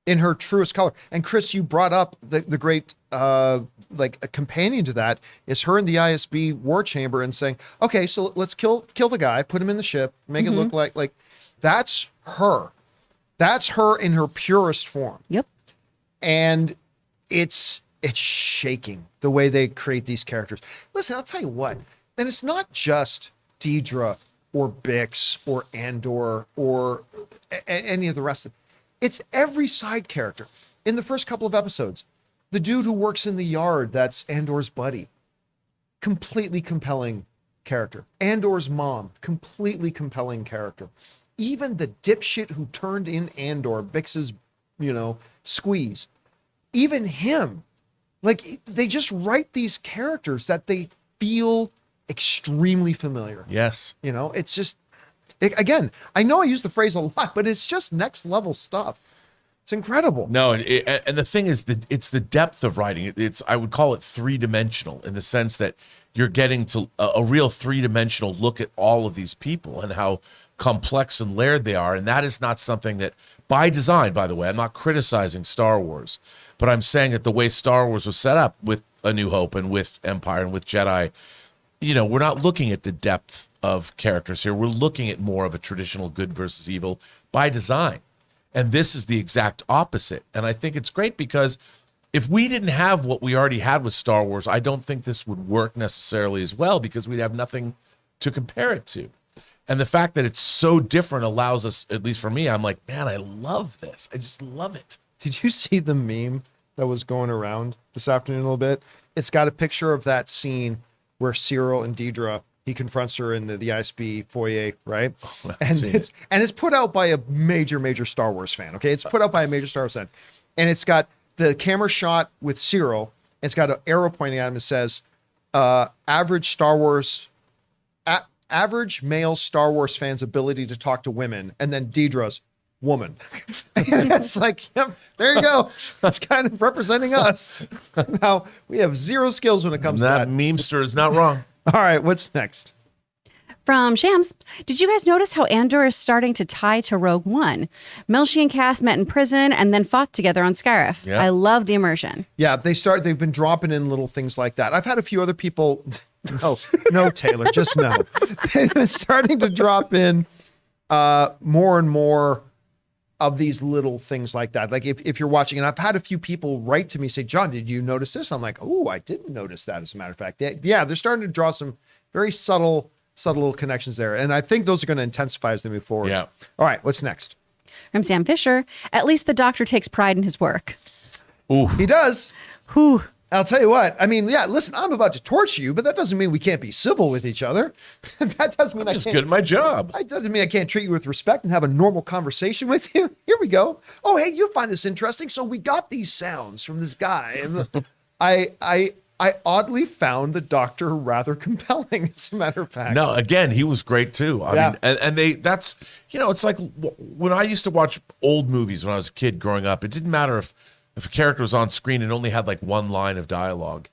in her truest color. And Kris, you brought up the great, like a companion to that is her in the ISB war chamber and saying, okay, so let's kill the guy, put him in the ship, make it look like that's her. That's her in her purest form. Yep. And it's shaking the way they create these characters. Listen, I'll tell you what, and it's not just Deidra or Bix or Andor or any of the rest of it. It's every side character. In the first couple of episodes, the dude who works in the yard, that's Andor's buddy. Completely compelling character. Andor's mom, completely compelling character. Even the dipshit who turned in Andor, Bix's, squeeze, even him, like they just write these characters that they feel extremely familiar. Yes. It's just, again, I know I use the phrase a lot, but it's just next level stuff. It's incredible. No, and the thing is that it's the depth of writing. I would call it 3-dimensional in the sense that you're getting to a real 3-dimensional look at all of these people and how complex and layered they are. And that is not something that, by design, by the way, I'm not criticizing Star Wars, but I'm saying that the way Star Wars was set up with A New Hope and with Empire and with Jedi, we're not looking at the depth of characters here. We're looking at more of a traditional good versus evil by design. And this is the exact opposite. And I think it's great because if we didn't have what we already had with Star Wars, I don't think this would work necessarily as well because we'd have nothing to compare it to. And the fact that it's so different allows us, at least for me, I'm like, man, I love this. I just love it. Did you see the meme that was going around this afternoon a little bit? It's got a picture of that scene where Cyril and Deidra, he confronts her in the ISB foyer, right? And it's put out by a major Star Wars fan, okay? It's put out by a major Star Wars fan. And it's got the camera shot with Cyril. It's got an arrow pointing at him. It says, average male Star Wars fan's ability to talk to women. And then Deidre's woman. And it's like, yep, there you go. That's kind of representing us. Now, we have zero skills when it comes to that. That memester is not wrong. All right, what's next? From Shams, did you guys notice how Andor is starting to tie to Rogue One? Melshi and Cass met in prison and then fought together on Scarif. Yeah. I love the immersion. Yeah, they've been dropping in little things like that. I've had a few other people, no, Taylor, just no. They've been starting to drop in more and more of these little things like that. Like if you're watching, and I've had a few people write to me, say, John, did you notice this? I'm like, oh, I didn't notice that, as a matter of fact. They're starting to draw some very subtle little connections there. And I think those are going to intensify as they move forward. Yeah. All right, what's next? From Sam Fisher, at least the Doctor takes pride in his work. Ooh. He does. Whew. I'll tell you what. I mean, yeah, listen, I'm about to torch you, but that doesn't mean we can't be civil with each other. That doesn't mean I'm just good at my job. That doesn't mean I can't treat you with respect and have a normal conversation with you. Here we go. Oh, hey, you find this interesting. So we got these sounds from this guy. And I oddly found the Doctor rather compelling, as a matter of fact. No, again, he was great too. I mean, and that's, it's like when I used to watch old movies when I was a kid growing up, it didn't matter if a character was on screen and only had like one line of dialogue.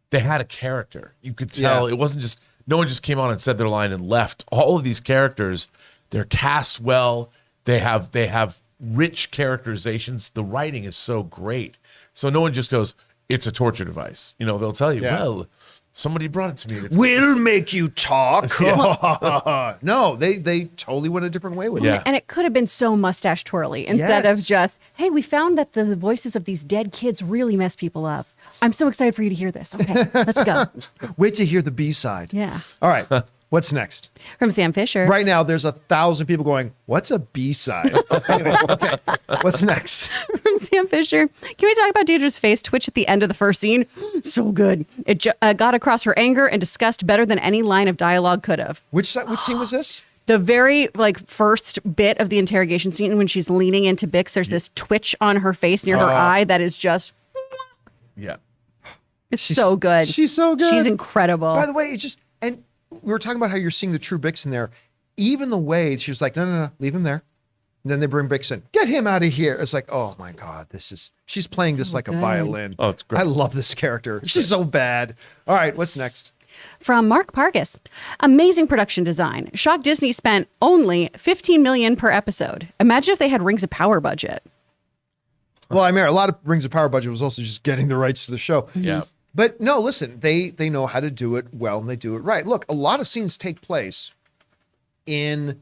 They had a character. You could tell it wasn't just, no one just came on and said their line and left. All of these characters, they're cast well. They have rich characterizations. The writing is so great. So no one just goes, it's a torture device. They'll tell you, well, somebody brought it to me. We'll make you talk. No, they totally went a different way with it. And it could have been so mustache twirly instead of just, hey, we found that the voices of these dead kids really mess people up. I'm so excited for you to hear this. Okay, let's go. Wait to hear the B-side. Yeah. All right. What's next? From Sam Fisher. Right now, there's 1,000 people going, what's next? From Sam Fisher. Right now, there's 1,000 people going, what's a B-side? Anyway, okay. What's next? From Sam Fisher. Can we talk about Deidre's face twitch at the end of the first scene? So good. It got across her anger and disgust better than any line of dialogue could have. Which scene was this? The very first bit of the interrogation scene when she's leaning into Bix, there's this twitch on her face near her eye that is just it's so good. She's so good. She's incredible. By the way, it's just, and we were talking about how you're seeing the true Bix in there. Even the way she was like, no, leave him there. And then they bring Bix in. Get him out of here. It's like, oh my God, she's playing this like a violin. Oh, it's great. I love this character. She's so bad. All right, what's next? From Mark Pargas. Amazing production design. Shocked Disney spent only $15 million per episode. Imagine if they had Rings of Power budget. Well, I mean, a lot of Rings of Power budget was also just getting the rights to the show. Yeah. But no, listen, they know how to do it well and they do it right. Look, a lot of scenes take place in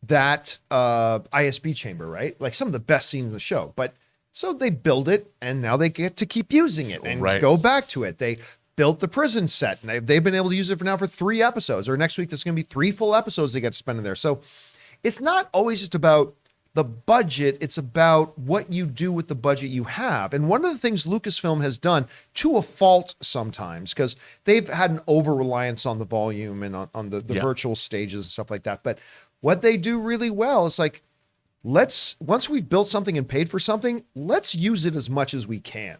that ISB chamber, right? Like some of the best scenes in the show. But so they build it and now they get to keep using it and go back to it. They built the prison set and they've been able to use it for 3 episodes, or next week there's going to be 3 full episodes they get to spend in there. So it's not always just about the budget, it's about what you do with the budget you have. And one of the things Lucasfilm has done, to a fault sometimes, because they've had an over-reliance on the volume and on the virtual stages and stuff like that. But what they do really well is like, once we've built something and paid for something, let's use it as much as we can.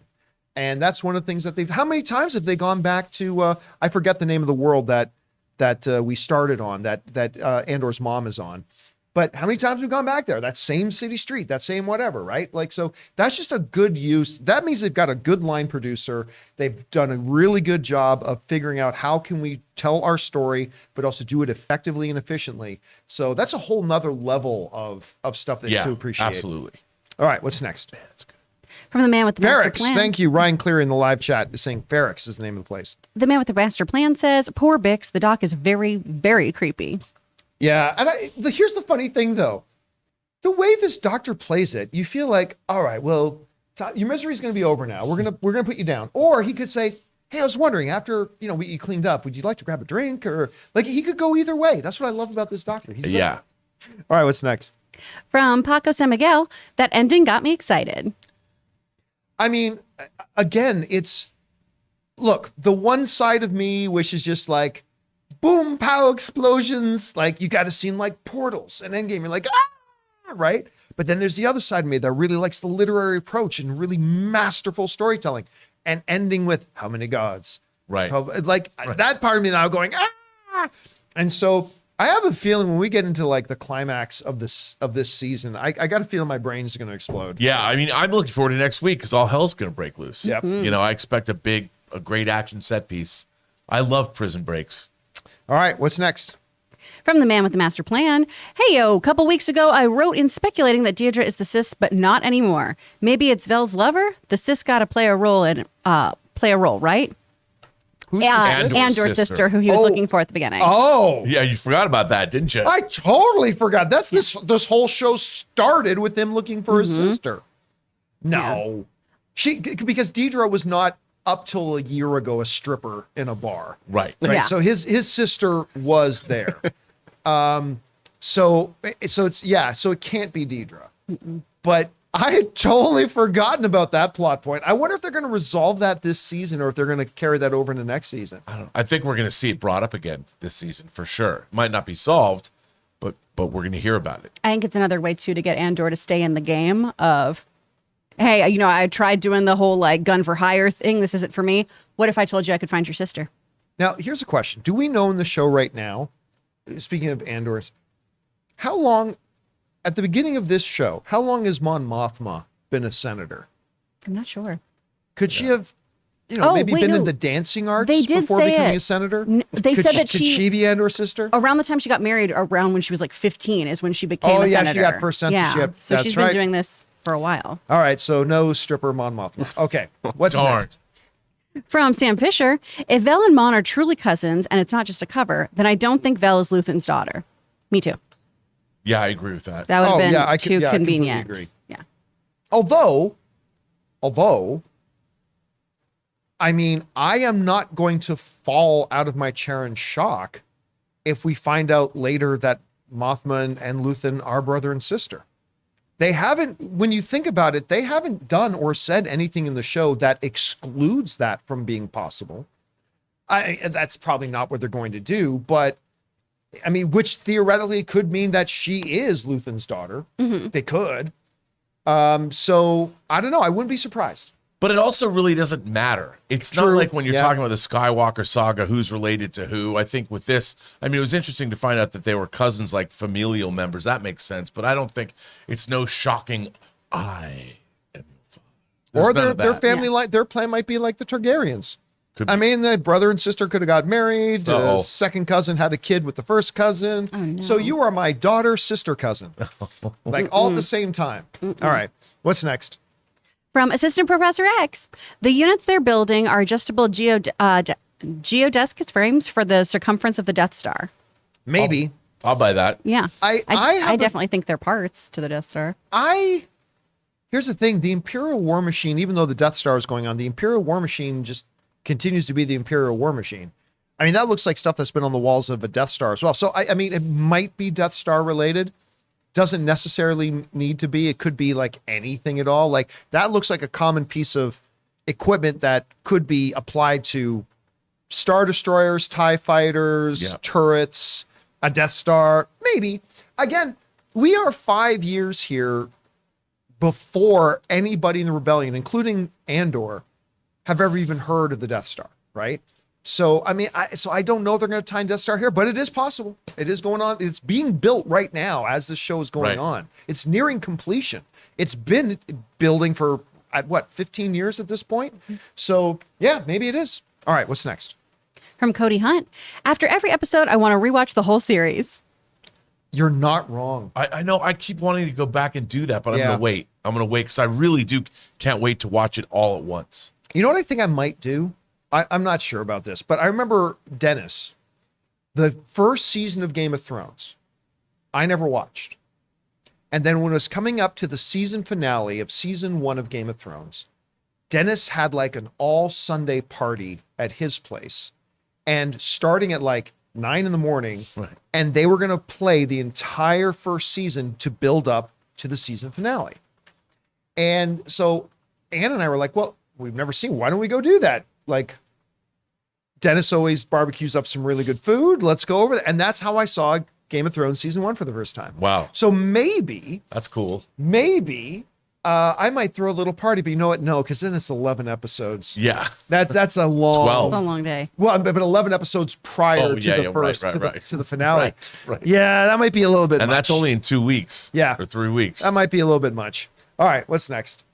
And that's one of the things that how many times have they gone back to, I forget the name of the world that we started on, that Andor's mom is on. But how many times we've gone back there? That same city street, that same whatever, right? Like, so that's just a good use. That means they've got a good line producer. They've done a really good job of figuring out how can we tell our story, but also do it effectively and efficiently. So that's a whole nother level of stuff to appreciate. Absolutely. All right, what's next? That's good. From the man with the master Ferrex, plan. thank you. Ryan Cleary in the live chat is saying Ferrex is the name of the place. The man with the master plan says, poor Bix, the doc is very, very creepy. Yeah, and here's the funny thing, though. The way this doctor plays it, you feel like, all right, well, your misery is going to be over now. We're gonna put you down. Or he could say, hey, I was wondering, after you cleaned up, would you like to grab a drink? Or like he could go either way. That's what I love about this doctor. He's great. All right, what's next? From Paco San Miguel, that ending got me excited. I mean, again, look, the one side of me wishes just like, boom, pow, explosions. Like you got to seem like Portals and Endgame. You're like, right? But then there's the other side of me that really likes the literary approach and really masterful storytelling and ending with how many gods? Right. That part of me now going, And so I have a feeling when we get into like the climax of this season, I got a feeling my brain's going to explode. Yeah. I mean, I'm looking forward to next week because all hell's going to break loose. Yep. I expect a great action set piece. I love prison breaks. All right, what's next? From the man with the master plan. Hey, a couple weeks ago, I wrote in speculating that Deidre is the sis, but not anymore. Maybe it's Vel's lover? The sis got to play a role, right? Who's Andor's sister, who he was looking for at the beginning. Oh. Yeah, you forgot about that, didn't you? I totally forgot. That's this whole show started with him looking for his sister. No. Because Deidre was not up till a year ago a stripper in a bar. Right. Yeah. So his sister was there. So it can't be Deidre. But I had totally forgotten about that plot point. I wonder if they're going to resolve that this season or if they're going to carry that over into next season. I don't know. I think we're going to see it brought up again this season for sure. It might not be solved, but we're going to hear about it. I think it's another way too to get Andor to stay in the game of, hey, I tried doing the whole like gun for hire thing. This isn't for me. What if I told you I could find your sister? Now, here's a question. Do we know in the show right now, speaking of Andor's, how long, at the beginning of this show, how long has Mon Mothma been a senator? I'm not sure. Could she have, maybe been in the dancing arts before becoming a senator? They said that could she be Andor's sister? Around the time she got married, around when she was like 15 is when she became a senator. She got first censorship. Yeah. So That's she's been right. doing this for a while. All right, so no stripper Mon Mothma. Okay, what's Darn. next? From Sam Fisher, if Vel and Mon are truly cousins and it's not just a cover, then I don't think Vel is Luthen's daughter. Me too. Yeah, I agree with that. That would have been too I completely convenient. agree. Yeah. Although, I mean, I am not going to fall out of my chair in shock if we find out later that Mothma and Luthen are brother and sister. They haven't, when you think about it, they haven't done or said anything in the show that excludes that from being possible. That's probably not what they're going to do, but I mean, which theoretically could mean that she is Luthen's daughter. They could. So I don't know. I wouldn't be surprised. But it also really doesn't matter. It's not like when you're talking about the Skywalker saga, who's related to who. I think with this, I mean, it was interesting to find out that they were cousins, like familial members. That makes sense. But I don't think it's no shocking, I am your father. Or their family, like their plan might be like the Targaryens. I mean, the brother and sister could have got married. The second cousin had a kid with the first cousin. Oh, no. So you are my daughter's sister cousin. Like all at the same time. All right. What's next? From Assistant Professor X, the units they're building are adjustable geodesic frames for the circumference of the Death Star. Maybe. I'll buy that. Yeah. I definitely think they're parts to the Death Star. Here's the thing. The Imperial War Machine, even though the Death Star is going on, the Imperial War Machine just continues to be the Imperial War Machine. I mean, that looks like stuff that's been on the walls of a Death Star as well. So, I mean, it might be Death Star related. Doesn't necessarily need to be. It could be like anything at all. Like that looks like a common piece of equipment that could be applied to Star Destroyers, TIE Fighters, turrets, a Death Star, maybe. Again, we are 5 years here before anybody in the rebellion, including Andor, have ever even heard of the Death Star, right? So, I mean, I don't know if they're going to tie Death Star here, but it is possible. It is going on. It's being built right now as this show is going on. It's nearing completion. It's been building for, 15 years at this point? So, yeah, maybe it is. All right, what's next? From Cody Hunt. After every episode, I want to rewatch the whole series. You're not wrong. I know. I keep wanting to go back and do that, but I'm going to wait. I'm going to wait because I really can't wait to watch it all at once. You know what I think I might do? I'm not sure about this, but I remember Dennis, the first season of Game of Thrones, I never watched. And then when it was coming up to the season finale of season 1 of Game of Thrones, Dennis had like an all Sunday party at his place and starting at like 9 a.m, and they were going to play the entire first season to build up to the season finale. And so Ann and I were like, well, we've never seen, why don't we go do that? Like, Dennis always barbecues up some really good food. Let's go over there. And that's how I saw Game of Thrones season 1 for the first time. Wow. So maybe. That's cool. Maybe I might throw a little party, but you know what? No, because then it's 11 episodes. Yeah. That's a long. 12. It's a long day. Well, but 11 episodes prior to the first, to the finale. Right. Yeah, that might be a little bit much. And that's only in 2 weeks. Yeah. Or 3 weeks. That might be a little bit much. All right, what's next?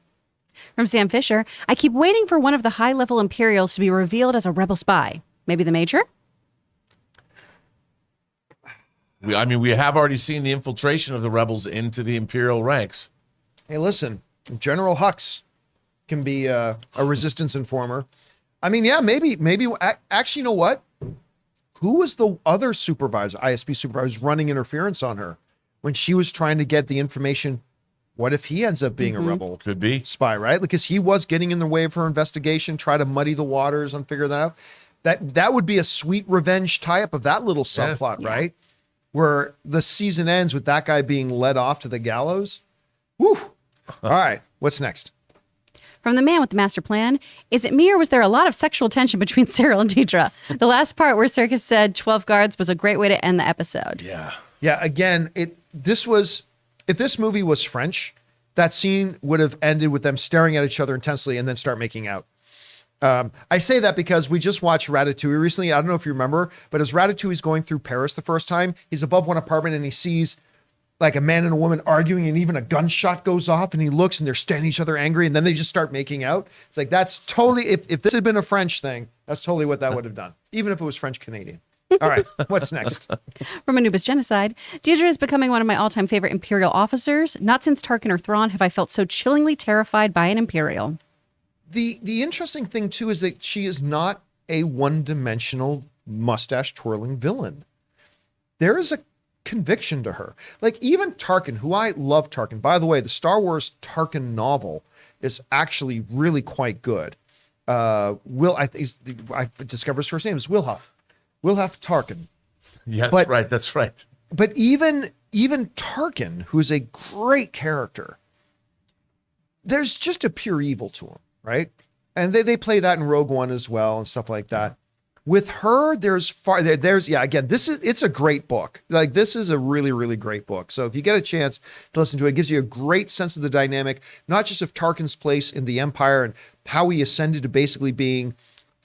From Sam Fisher, I keep waiting for one of the high-level Imperials to be revealed as a rebel spy. Maybe the Major? We have already seen the infiltration of the rebels into the Imperial ranks. Hey, listen, General Hux can be a resistance informer. I mean, yeah, maybe. Actually, you know what? Who was the other supervisor, ISB supervisor, running interference on her when she was trying to get the information? What if he ends up being a rebel? Could be. Spy, right? Because he was getting in the way of her investigation, try to muddy the waters and figure that out. That would be a sweet revenge tie-up of that little subplot, right? Where the season ends with that guy being led off to the gallows. Woo! All right, what's next? From the man with the master plan, is it me or was there a lot of sexual tension between Cyril and Deidra? The last part where Circus said 12 guards was a great way to end the episode. Yeah. Yeah, again, if this movie was French, that scene would have ended with them staring at each other intensely and then start making out. I say that because we just watched Ratatouille recently. I don't know if you remember, but as Ratatouille's going through Paris the first time, he's above one apartment and he sees like a man and a woman arguing and even a gunshot goes off and he looks and they're staring at each other angry and then they just start making out. It's like, that's totally, if this had been a French thing, that's totally what that would have done, even if it was French-Canadian. All right, what's next? From Anubis Genocide, Deidra is becoming one of my all-time favorite Imperial officers. Not since Tarkin or Thrawn have I felt so chillingly terrified by an Imperial. The interesting thing, too, is that she is not a one-dimensional mustache-twirling villain. There is a conviction to her. Like, even Tarkin, who I love Tarkin. By the way, the Star Wars Tarkin novel is actually really quite good. I discovered his first name is Wilhuff Tarkin. Yeah, But- that's right. But even Tarkin, who's a great character, there's just a pure evil to him, right? And they play that in Rogue One as well and stuff like that. With her, again, it's a great book. Like, this is a really, really great book. So if you get a chance to listen to it, it gives you a great sense of the dynamic, not just of Tarkin's place in the Empire and how he ascended to basically being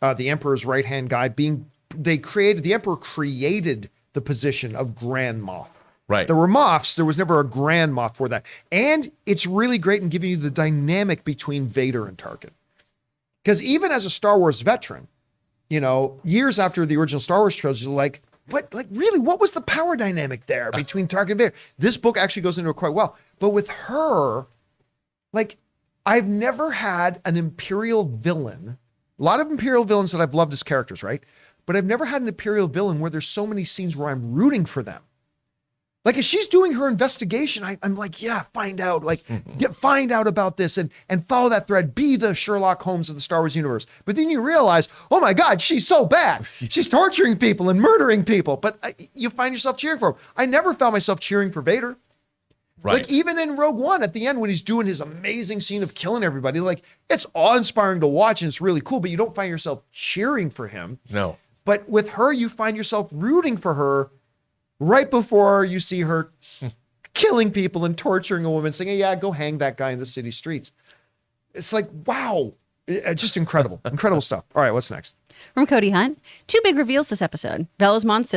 the Emperor's right-hand guy. The Emperor created the position of Grand Moff. Right. There were Moffs. There was never a Grand Moff for that. And it's really great in giving you the dynamic between Vader and Tarkin. Because even as a Star Wars veteran, years after the original Star Wars trilogy, really, what was the power dynamic there between Tarkin and Vader? This book actually goes into it quite well. But with her, I've never had an Imperial villain. A lot of Imperial villains that I've loved as characters, right? But I've never had an Imperial villain where there's so many scenes where I'm rooting for them. Like, as she's doing her investigation, I'm like, yeah, find out about this and follow that thread. Be the Sherlock Holmes of the Star Wars universe. But then you realize, oh my God, she's so bad. She's torturing people and murdering people. But you find yourself cheering for him. I never found myself cheering for Vader. Right. Like, even in Rogue One at the end when he's doing his amazing scene of killing everybody, it's awe-inspiring to watch and it's really cool, but you don't find yourself cheering for him. No. But with her, you find yourself rooting for her right before you see her killing people and torturing a woman, saying, hey, yeah, go hang that guy in the city streets. It's like, wow. Just incredible. Incredible stuff. All right, what's next? From Cody Hunt, 2 big reveals this episode. Velasquez's mom's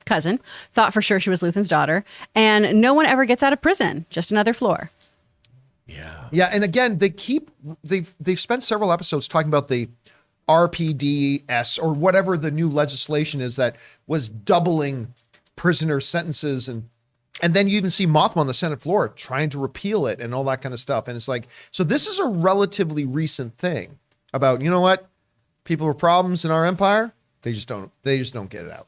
cousin, thought for sure she was Luthen's daughter, and no one ever gets out of prison. Just another floor. Yeah. Yeah, and again, they've spent several episodes talking about the RPDS or whatever the new legislation is that was doubling prisoner sentences, and then you even see Mothma on the Senate floor trying to repeal it and all that kind of stuff. And it's like, so this is a relatively recent thing about, you know what, people with problems in our empire, they just don't get it out.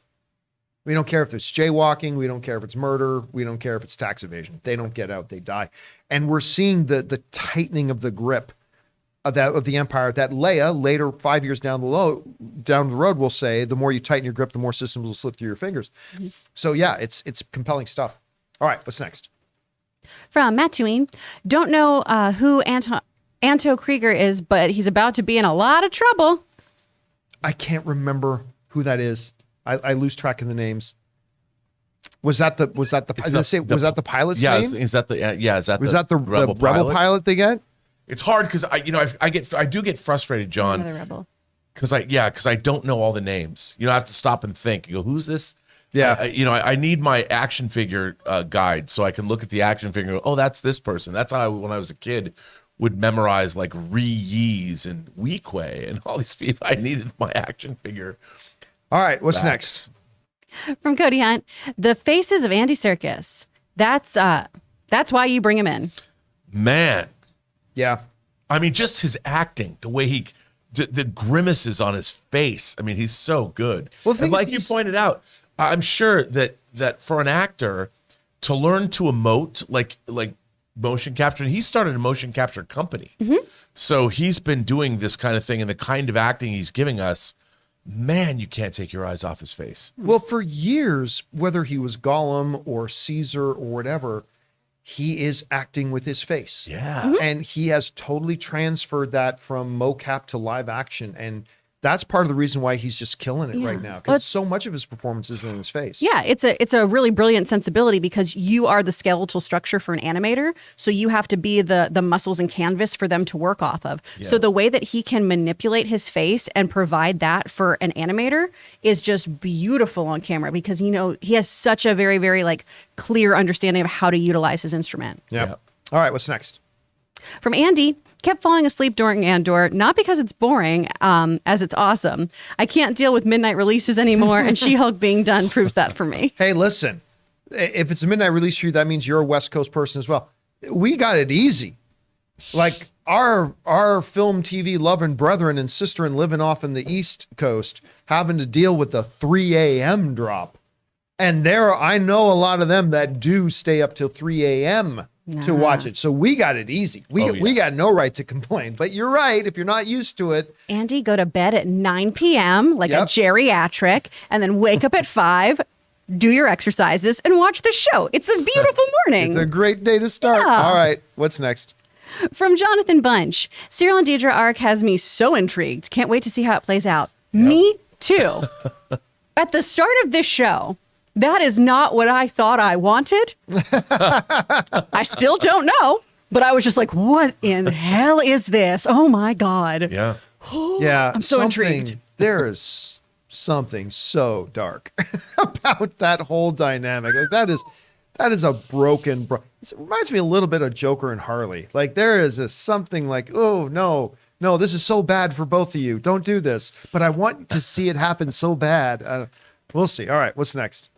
We don't care if it's jaywalking, we don't care if it's murder, we don't care if it's tax evasion. They don't get out, they die. And we're seeing the tightening of the grip of the empire that Leia later, 5 years down the road, will say, the more you tighten your grip, the more systems will slip through your fingers. Mm-hmm. So yeah, it's compelling stuff. All right, what's next? From Matt Tween, don't know who Anto Krieger is, but he's about to be in a lot of trouble. I can't remember who that is. I lose track of the names. Was that the pilot's name? Is that the rebel pilot they get? It's hard because I do get frustrated, John. Another rebel. Because I don't know all the names. I have to stop and think. You go, who's this? Yeah. I need my action figure guide so I can look at the action figure and go, oh, that's this person. That's how when I was a kid would memorize like Yi and Weequay and all these people. I needed my action figure. All right, what's next? From Cody Hunt, the faces of Andy Serkis. That's why you bring him in. Man. Yeah. I mean, just his acting, the way the grimaces on his face. I mean, he's so good. Well, and like you pointed out, I'm sure that for an actor to learn to emote like motion capture, he started a motion capture company. Mm-hmm. So he's been doing this kind of thing, and the kind of acting he's giving us, man, you can't take your eyes off his face. Well, for years, whether he was Gollum or Caesar or whatever, he is acting with his face. Yeah. Mm-hmm. And he has totally transferred that from mocap to live action. And that's part of the reason why he's just killing it right now. Because so much of his performance is in his face. Yeah, it's a really brilliant sensibility because you are the skeletal structure for an animator. So you have to be the muscles and canvas for them to work off of. Yeah. So the way that he can manipulate his face and provide that for an animator is just beautiful on camera because, he has such a very, very clear understanding of how to utilize his instrument. Yep. All right, what's next? From Andy, kept falling asleep during Andor, not because it's boring, as it's awesome. I can't deal with midnight releases anymore, and She-Hulk being done proves that for me. Hey, listen, if it's a midnight release for you, that means you're a West Coast person as well. We got it easy. Like our film, TV loving brethren and sister living off in the East Coast having to deal with the 3 a.m. drop. And I know a lot of them that do stay up till 3 a.m. to watch it. So we got it easy. We got no right to complain. But you're right. If you're not used to it. Andy, go to bed at 9 p.m. like a geriatric, and then wake up at 5, do your exercises, and watch the show. It's a beautiful morning. It's a great day to start. Yeah. All right. What's next? From Jonathan Bunch, Cyril and Deidra arc has me so intrigued. Can't wait to see how it plays out. Yep. Me too. At the start of this show, that is not what I thought I wanted. I still don't know, but I was just like, what in hell is this? Oh my God. Yeah. Yeah. I'm so intrigued. There is something so dark about that whole dynamic. Like that is a broken. It reminds me a little bit of Joker and Harley. Like there is something like, oh no, this is so bad for both of you. Don't do this. But I want to see it happen so bad. We'll see. All right, what's next?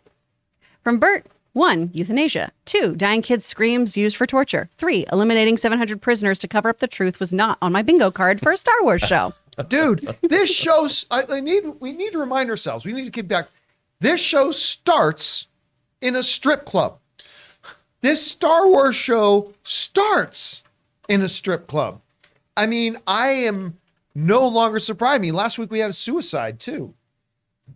From Bert, 1, euthanasia. 2, dying kids' screams used for torture. 3, eliminating 700 prisoners to cover up the truth was not on my bingo card for a Star Wars show. Dude, this shows. We need to remind ourselves. We need to keep back. This show starts in a strip club. This Star Wars show starts in a strip club. I mean, I am no longer surprised. I mean, last week we had a suicide too.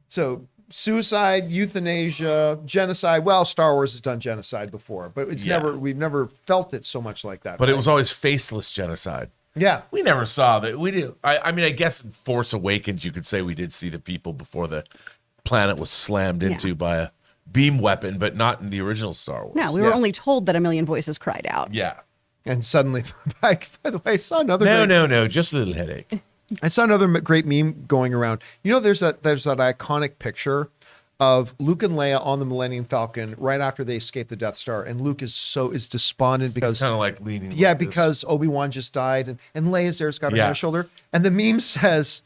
So suicide, euthanasia, genocide. Well, Star Wars has done genocide before, but we've never felt it so much like that. But it was always faceless genocide. Yeah. We never saw that. We did. I mean, I guess in Force Awakens, you could say we did see the people before the planet was slammed into by a beam weapon, but not in the original Star Wars. No, we were only told that a million voices cried out. Yeah. And suddenly, by the way, I saw another. No, just a little headache. I saw another great meme going around. You know, there's that iconic picture of Luke and Leia on the Millennium Falcon right after they escape the Death Star, and Luke is despondent because kind of like leaning. Yeah, like because Obi-Wan just died, and Leia's there's got her on her shoulder, and the meme says,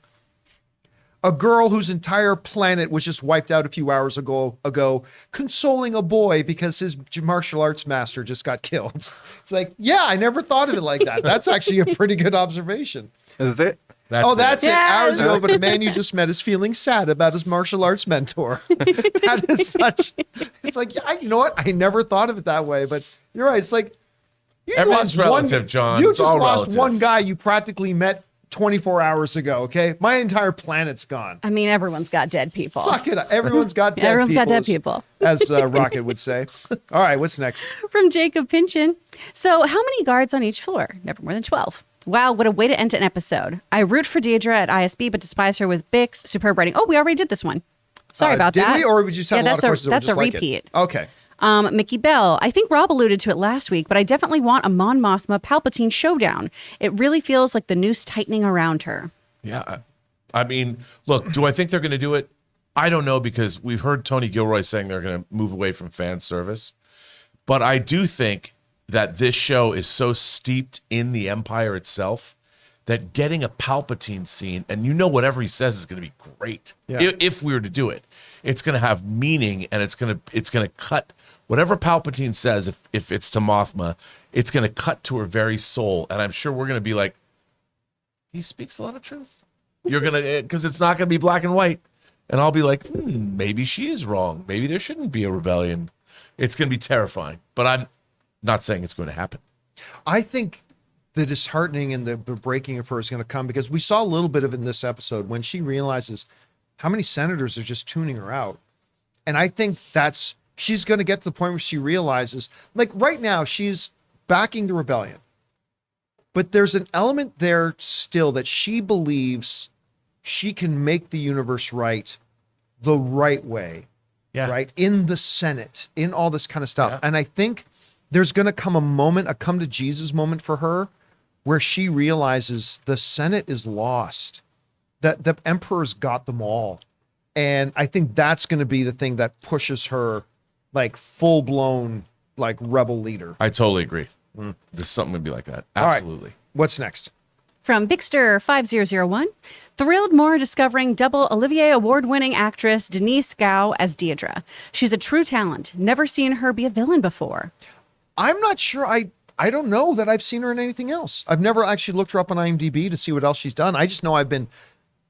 "A girl whose entire planet was just wiped out a few hours ago, consoling a boy because his martial arts master just got killed." It's like, yeah, I never thought of it like that. That's actually a pretty good observation. Is it? That's it. Hours ago, but a man you just met is feeling sad about his martial arts mentor. That is such. It's like, yeah, you know what? I never thought of it that way, but you're right. It's like everyone's relative, John. You it's just all lost relative. one guy you practically met 24 hours ago. Okay, my entire planet's gone. I mean, everyone's got dead people. Suck it up. Everyone's got dead Everyone's people. got dead people. As Rocket would say. All right, what's next? From Jacob Pinchin. So how many guards on each floor? Never more than 12. Wow, what a way to end an episode. I root for Deidra at ISB, but despise her with Bix. Superb writing. Oh, we already did this one. Sorry about that. Did we? Or would you just have a lot of questions? That's a like repeat. Okay. Mickey Bell. I think Rob alluded to it last week, but I definitely want a Mon Mothma Palpatine showdown. It really feels like the noose tightening around her. Yeah. I mean, look, do I think they're going to do it? I don't know, because we've heard Tony Gilroy saying they're going to move away from fan service. But I do think that this show is so steeped in the Empire itself that getting a Palpatine scene, and whatever he says is going to be great. Yeah. If we were to do it, it's going to have meaning, and it's going to cut whatever Palpatine says. If it's to Mothma, it's going to cut to her very soul, and I'm sure we're going to be like, he speaks a lot of truth. You're going to, because it's not going to be black and white, and I'll be like, maybe she is wrong. Maybe there shouldn't be a rebellion. It's going to be terrifying, but I'm not saying it's going to happen. I think the disheartening and the breaking of her is going to come because we saw a little bit of it in this episode when she realizes how many senators are just tuning her out. And I think she's going to get to the point where she realizes, like right now, she's backing the rebellion. But there's an element there still that she believes she can make the universe right the right way. Yeah. Right? In the Senate, in all this kind of stuff. Yeah. And I think there's going to come a moment, a come to Jesus moment for her, where she realizes the Senate is lost, that the Emperor's got them all. And I think that's going to be the thing that pushes her like full blown, like rebel leader. I totally agree. There's something to be like that. Absolutely. All right. What's next? From Bixter5001, thrilled more discovering double Olivier Award-winning actress Denise Gow as Deidra. She's a true talent. Never seen her be a villain before. I'm not sure. I don't know that I've seen her in anything else. I've never actually looked her up on IMDb to see what else she's done. I just know I've been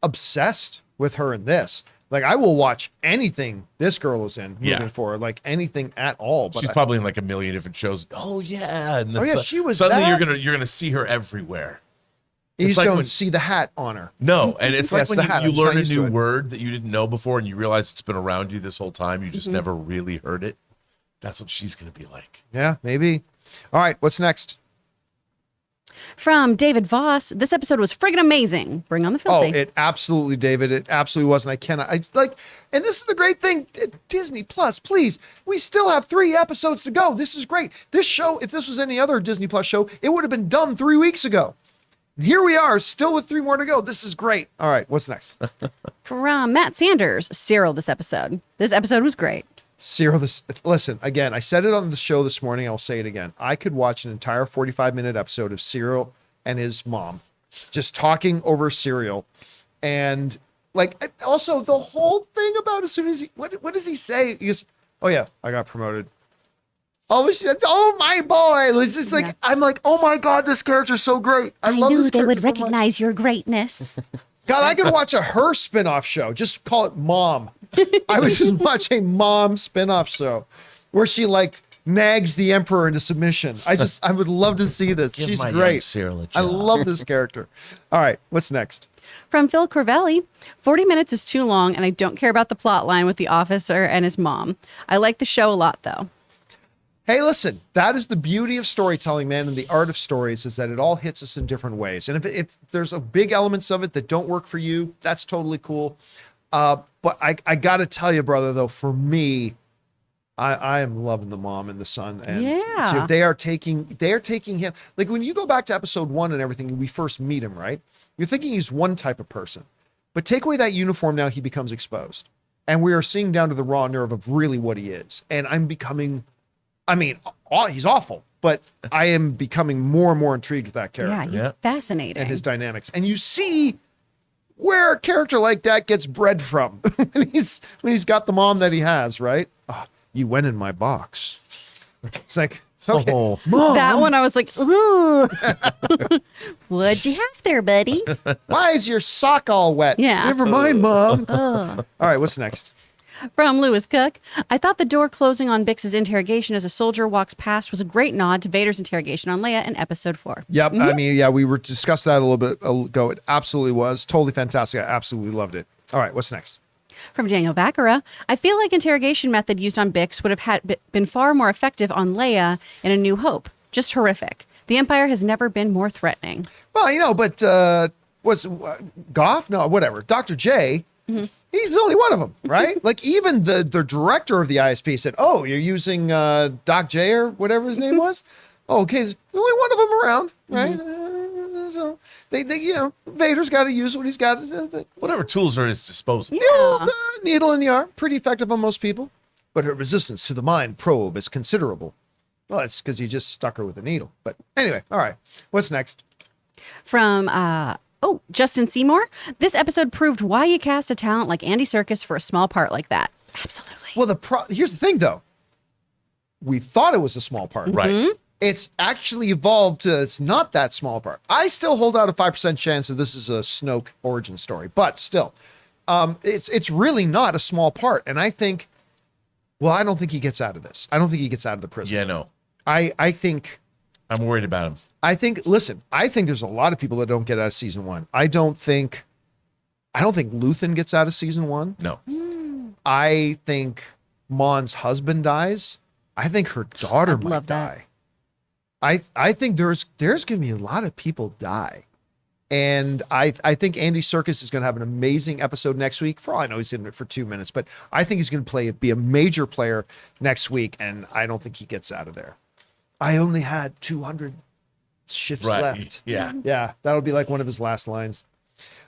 obsessed with her in this. Like, I will watch anything this girl is in moving Yeah. forward, like anything at all. But She's probably in like a million different shows. Oh yeah, and then she was suddenly that? you're gonna see her everywhere. you it's just like don't when- see the hat on her. No, and it's like Yes, when the hat. you I'm just not learn a used to new it. word that you didn't know before, and you realize it's been around you this whole time. You just Mm-hmm. never really heard it. That's what she's gonna be like. Yeah, maybe. All right, what's next? From David Voss, this episode was friggin' amazing. Bring on the Oh, filthy. it absolutely, David. It absolutely was. And I like, and this is the great thing. Disney Plus, please. We still have 3 episodes to go. This is great. This show, if this was any other Disney Plus show, it would have been done 3 weeks ago. And here we are, still with 3 more to go. This is great. All right, what's next? From Matt Sanders, Cyril, this episode. This episode was great. Cyril, listen, again, I said it on the show this morning. I'll say it again. I could watch an entire 45-minute episode of Cyril and his mom just talking over cereal. And like, also the whole thing about as soon as what does he say? He goes, oh yeah, I got promoted. Oh, she said, oh my boy. It's just like, Yeah. I'm like, oh my God, this character's so great. I love this character so much. your greatness. God, I could watch a her spinoff show. Just call it Mom. I would just watch a Mom spinoff show where she like nags the emperor into submission. I would love to see this. Give She's my young great. Cyril a I job. love this character. All right, what's next? From Phil Corvelli, 40 minutes is too long, and I don't care about the plot line with the officer and his mom. I like the show a lot, though. Hey, listen, that is the beauty of storytelling, man, and the art of stories is that it all hits us in different ways. And if there's a big elements of it that don't work for you, that's totally cool. But I got to tell you, brother, though, for me, I am loving the mom and the son. And Yeah. they are taking him. Like when you go back to episode 1 and everything, we first meet him, right? You're thinking he's one type of person. But take away that uniform, now he becomes exposed. And we are seeing down to the raw nerve of really what he is. And he's awful, but I am becoming more and more intrigued with that character Yeah, he's Yeah. fascinating. and his dynamics. And you see where a character like that gets bred from when he's got the mom that he has, right? Oh, you went in my box. It's like, okay, Oh. Mom, That one I was like, ooh. What'd you have there, buddy? why is your sock all wet? Yeah. Never mind, Mom. All right, what's next? From Lewis Cook, I thought the door closing on Bix's interrogation as a soldier walks past was a great nod to Vader's interrogation on Leia in episode 4. Yep. I mean, yeah, we were discussed that a little bit ago. It absolutely was totally fantastic. I absolutely loved it. All right, what's next? From Daniel Baccara, I feel like interrogation method used on Bix would have been far more effective on Leia in A New Hope. Just horrific. The Empire has never been more threatening. Well, but was Goff? No, whatever. Dr. J, he's the only one of them, right? Like even the director of the ISP said, oh, you're using Doc J or whatever his name was? Oh, okay, there's only one of them around, right? So they Vader's got to use what he's got. Whatever tools are at his disposal. The old needle in the arm, pretty effective on most people. But her resistance to the mind probe is considerable. Well, it's because you just stuck her with a needle. But anyway, all right. What's next? From Justin Seymour, this episode proved why you cast a talent like Andy Serkis for a small part like that. Absolutely. Well, here's the thing, though. We thought it was a small part. Right. It's actually evolved to it's not that small part. I still hold out a 5% chance that this is a Snoke origin story, but still, it's really not a small part. And I think, well, I don't think he gets out of this. I don't think he gets out of the prison. Yeah, no. I think I'm worried about him. listen, I think there's a lot of people that don't get out of season 1. I don't think Luthen gets out of season 1. No. I think Mon's husband dies. I think her daughter I'd might love that. die. I think there's going to be a lot of people die. And I think Andy Serkis is going to have an amazing episode next week. For all I know, he's in it for 2 minutes, but I think he's going to be a major player next week. And I don't think he gets out of there. I only had 200 shifts left. Yeah. Yeah. That'll be like one of his last lines.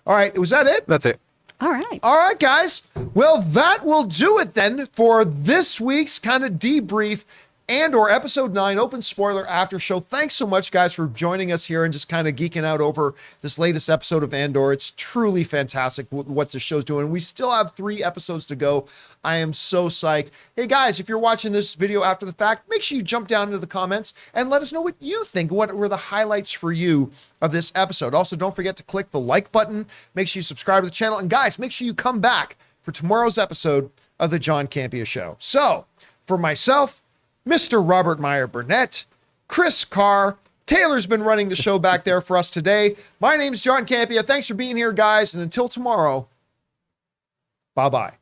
All right. Was that it? That's it. All right. All right, guys. Well, that will do it then for this week's kind of debrief Andor episode 9 open spoiler after show. Thanks so much, guys, for joining us here and just kind of geeking out over this latest episode of Andor. It's truly fantastic what the show's doing. We still have 3 episodes to go. I am so psyched. Hey, guys, if you're watching this video after the fact, make sure you jump down into the comments and let us know what you think. What were the highlights for you of this episode? Also, don't forget to click the like button. Make sure you subscribe to the channel. And guys, make sure you come back for tomorrow's episode of the John Campea Show. So, for myself, Mr. Robert Meyer Burnett, Kris Carr, Taylor's been running the show back there for us today. My name's John Campea. Thanks for being here, guys. And until tomorrow, bye-bye.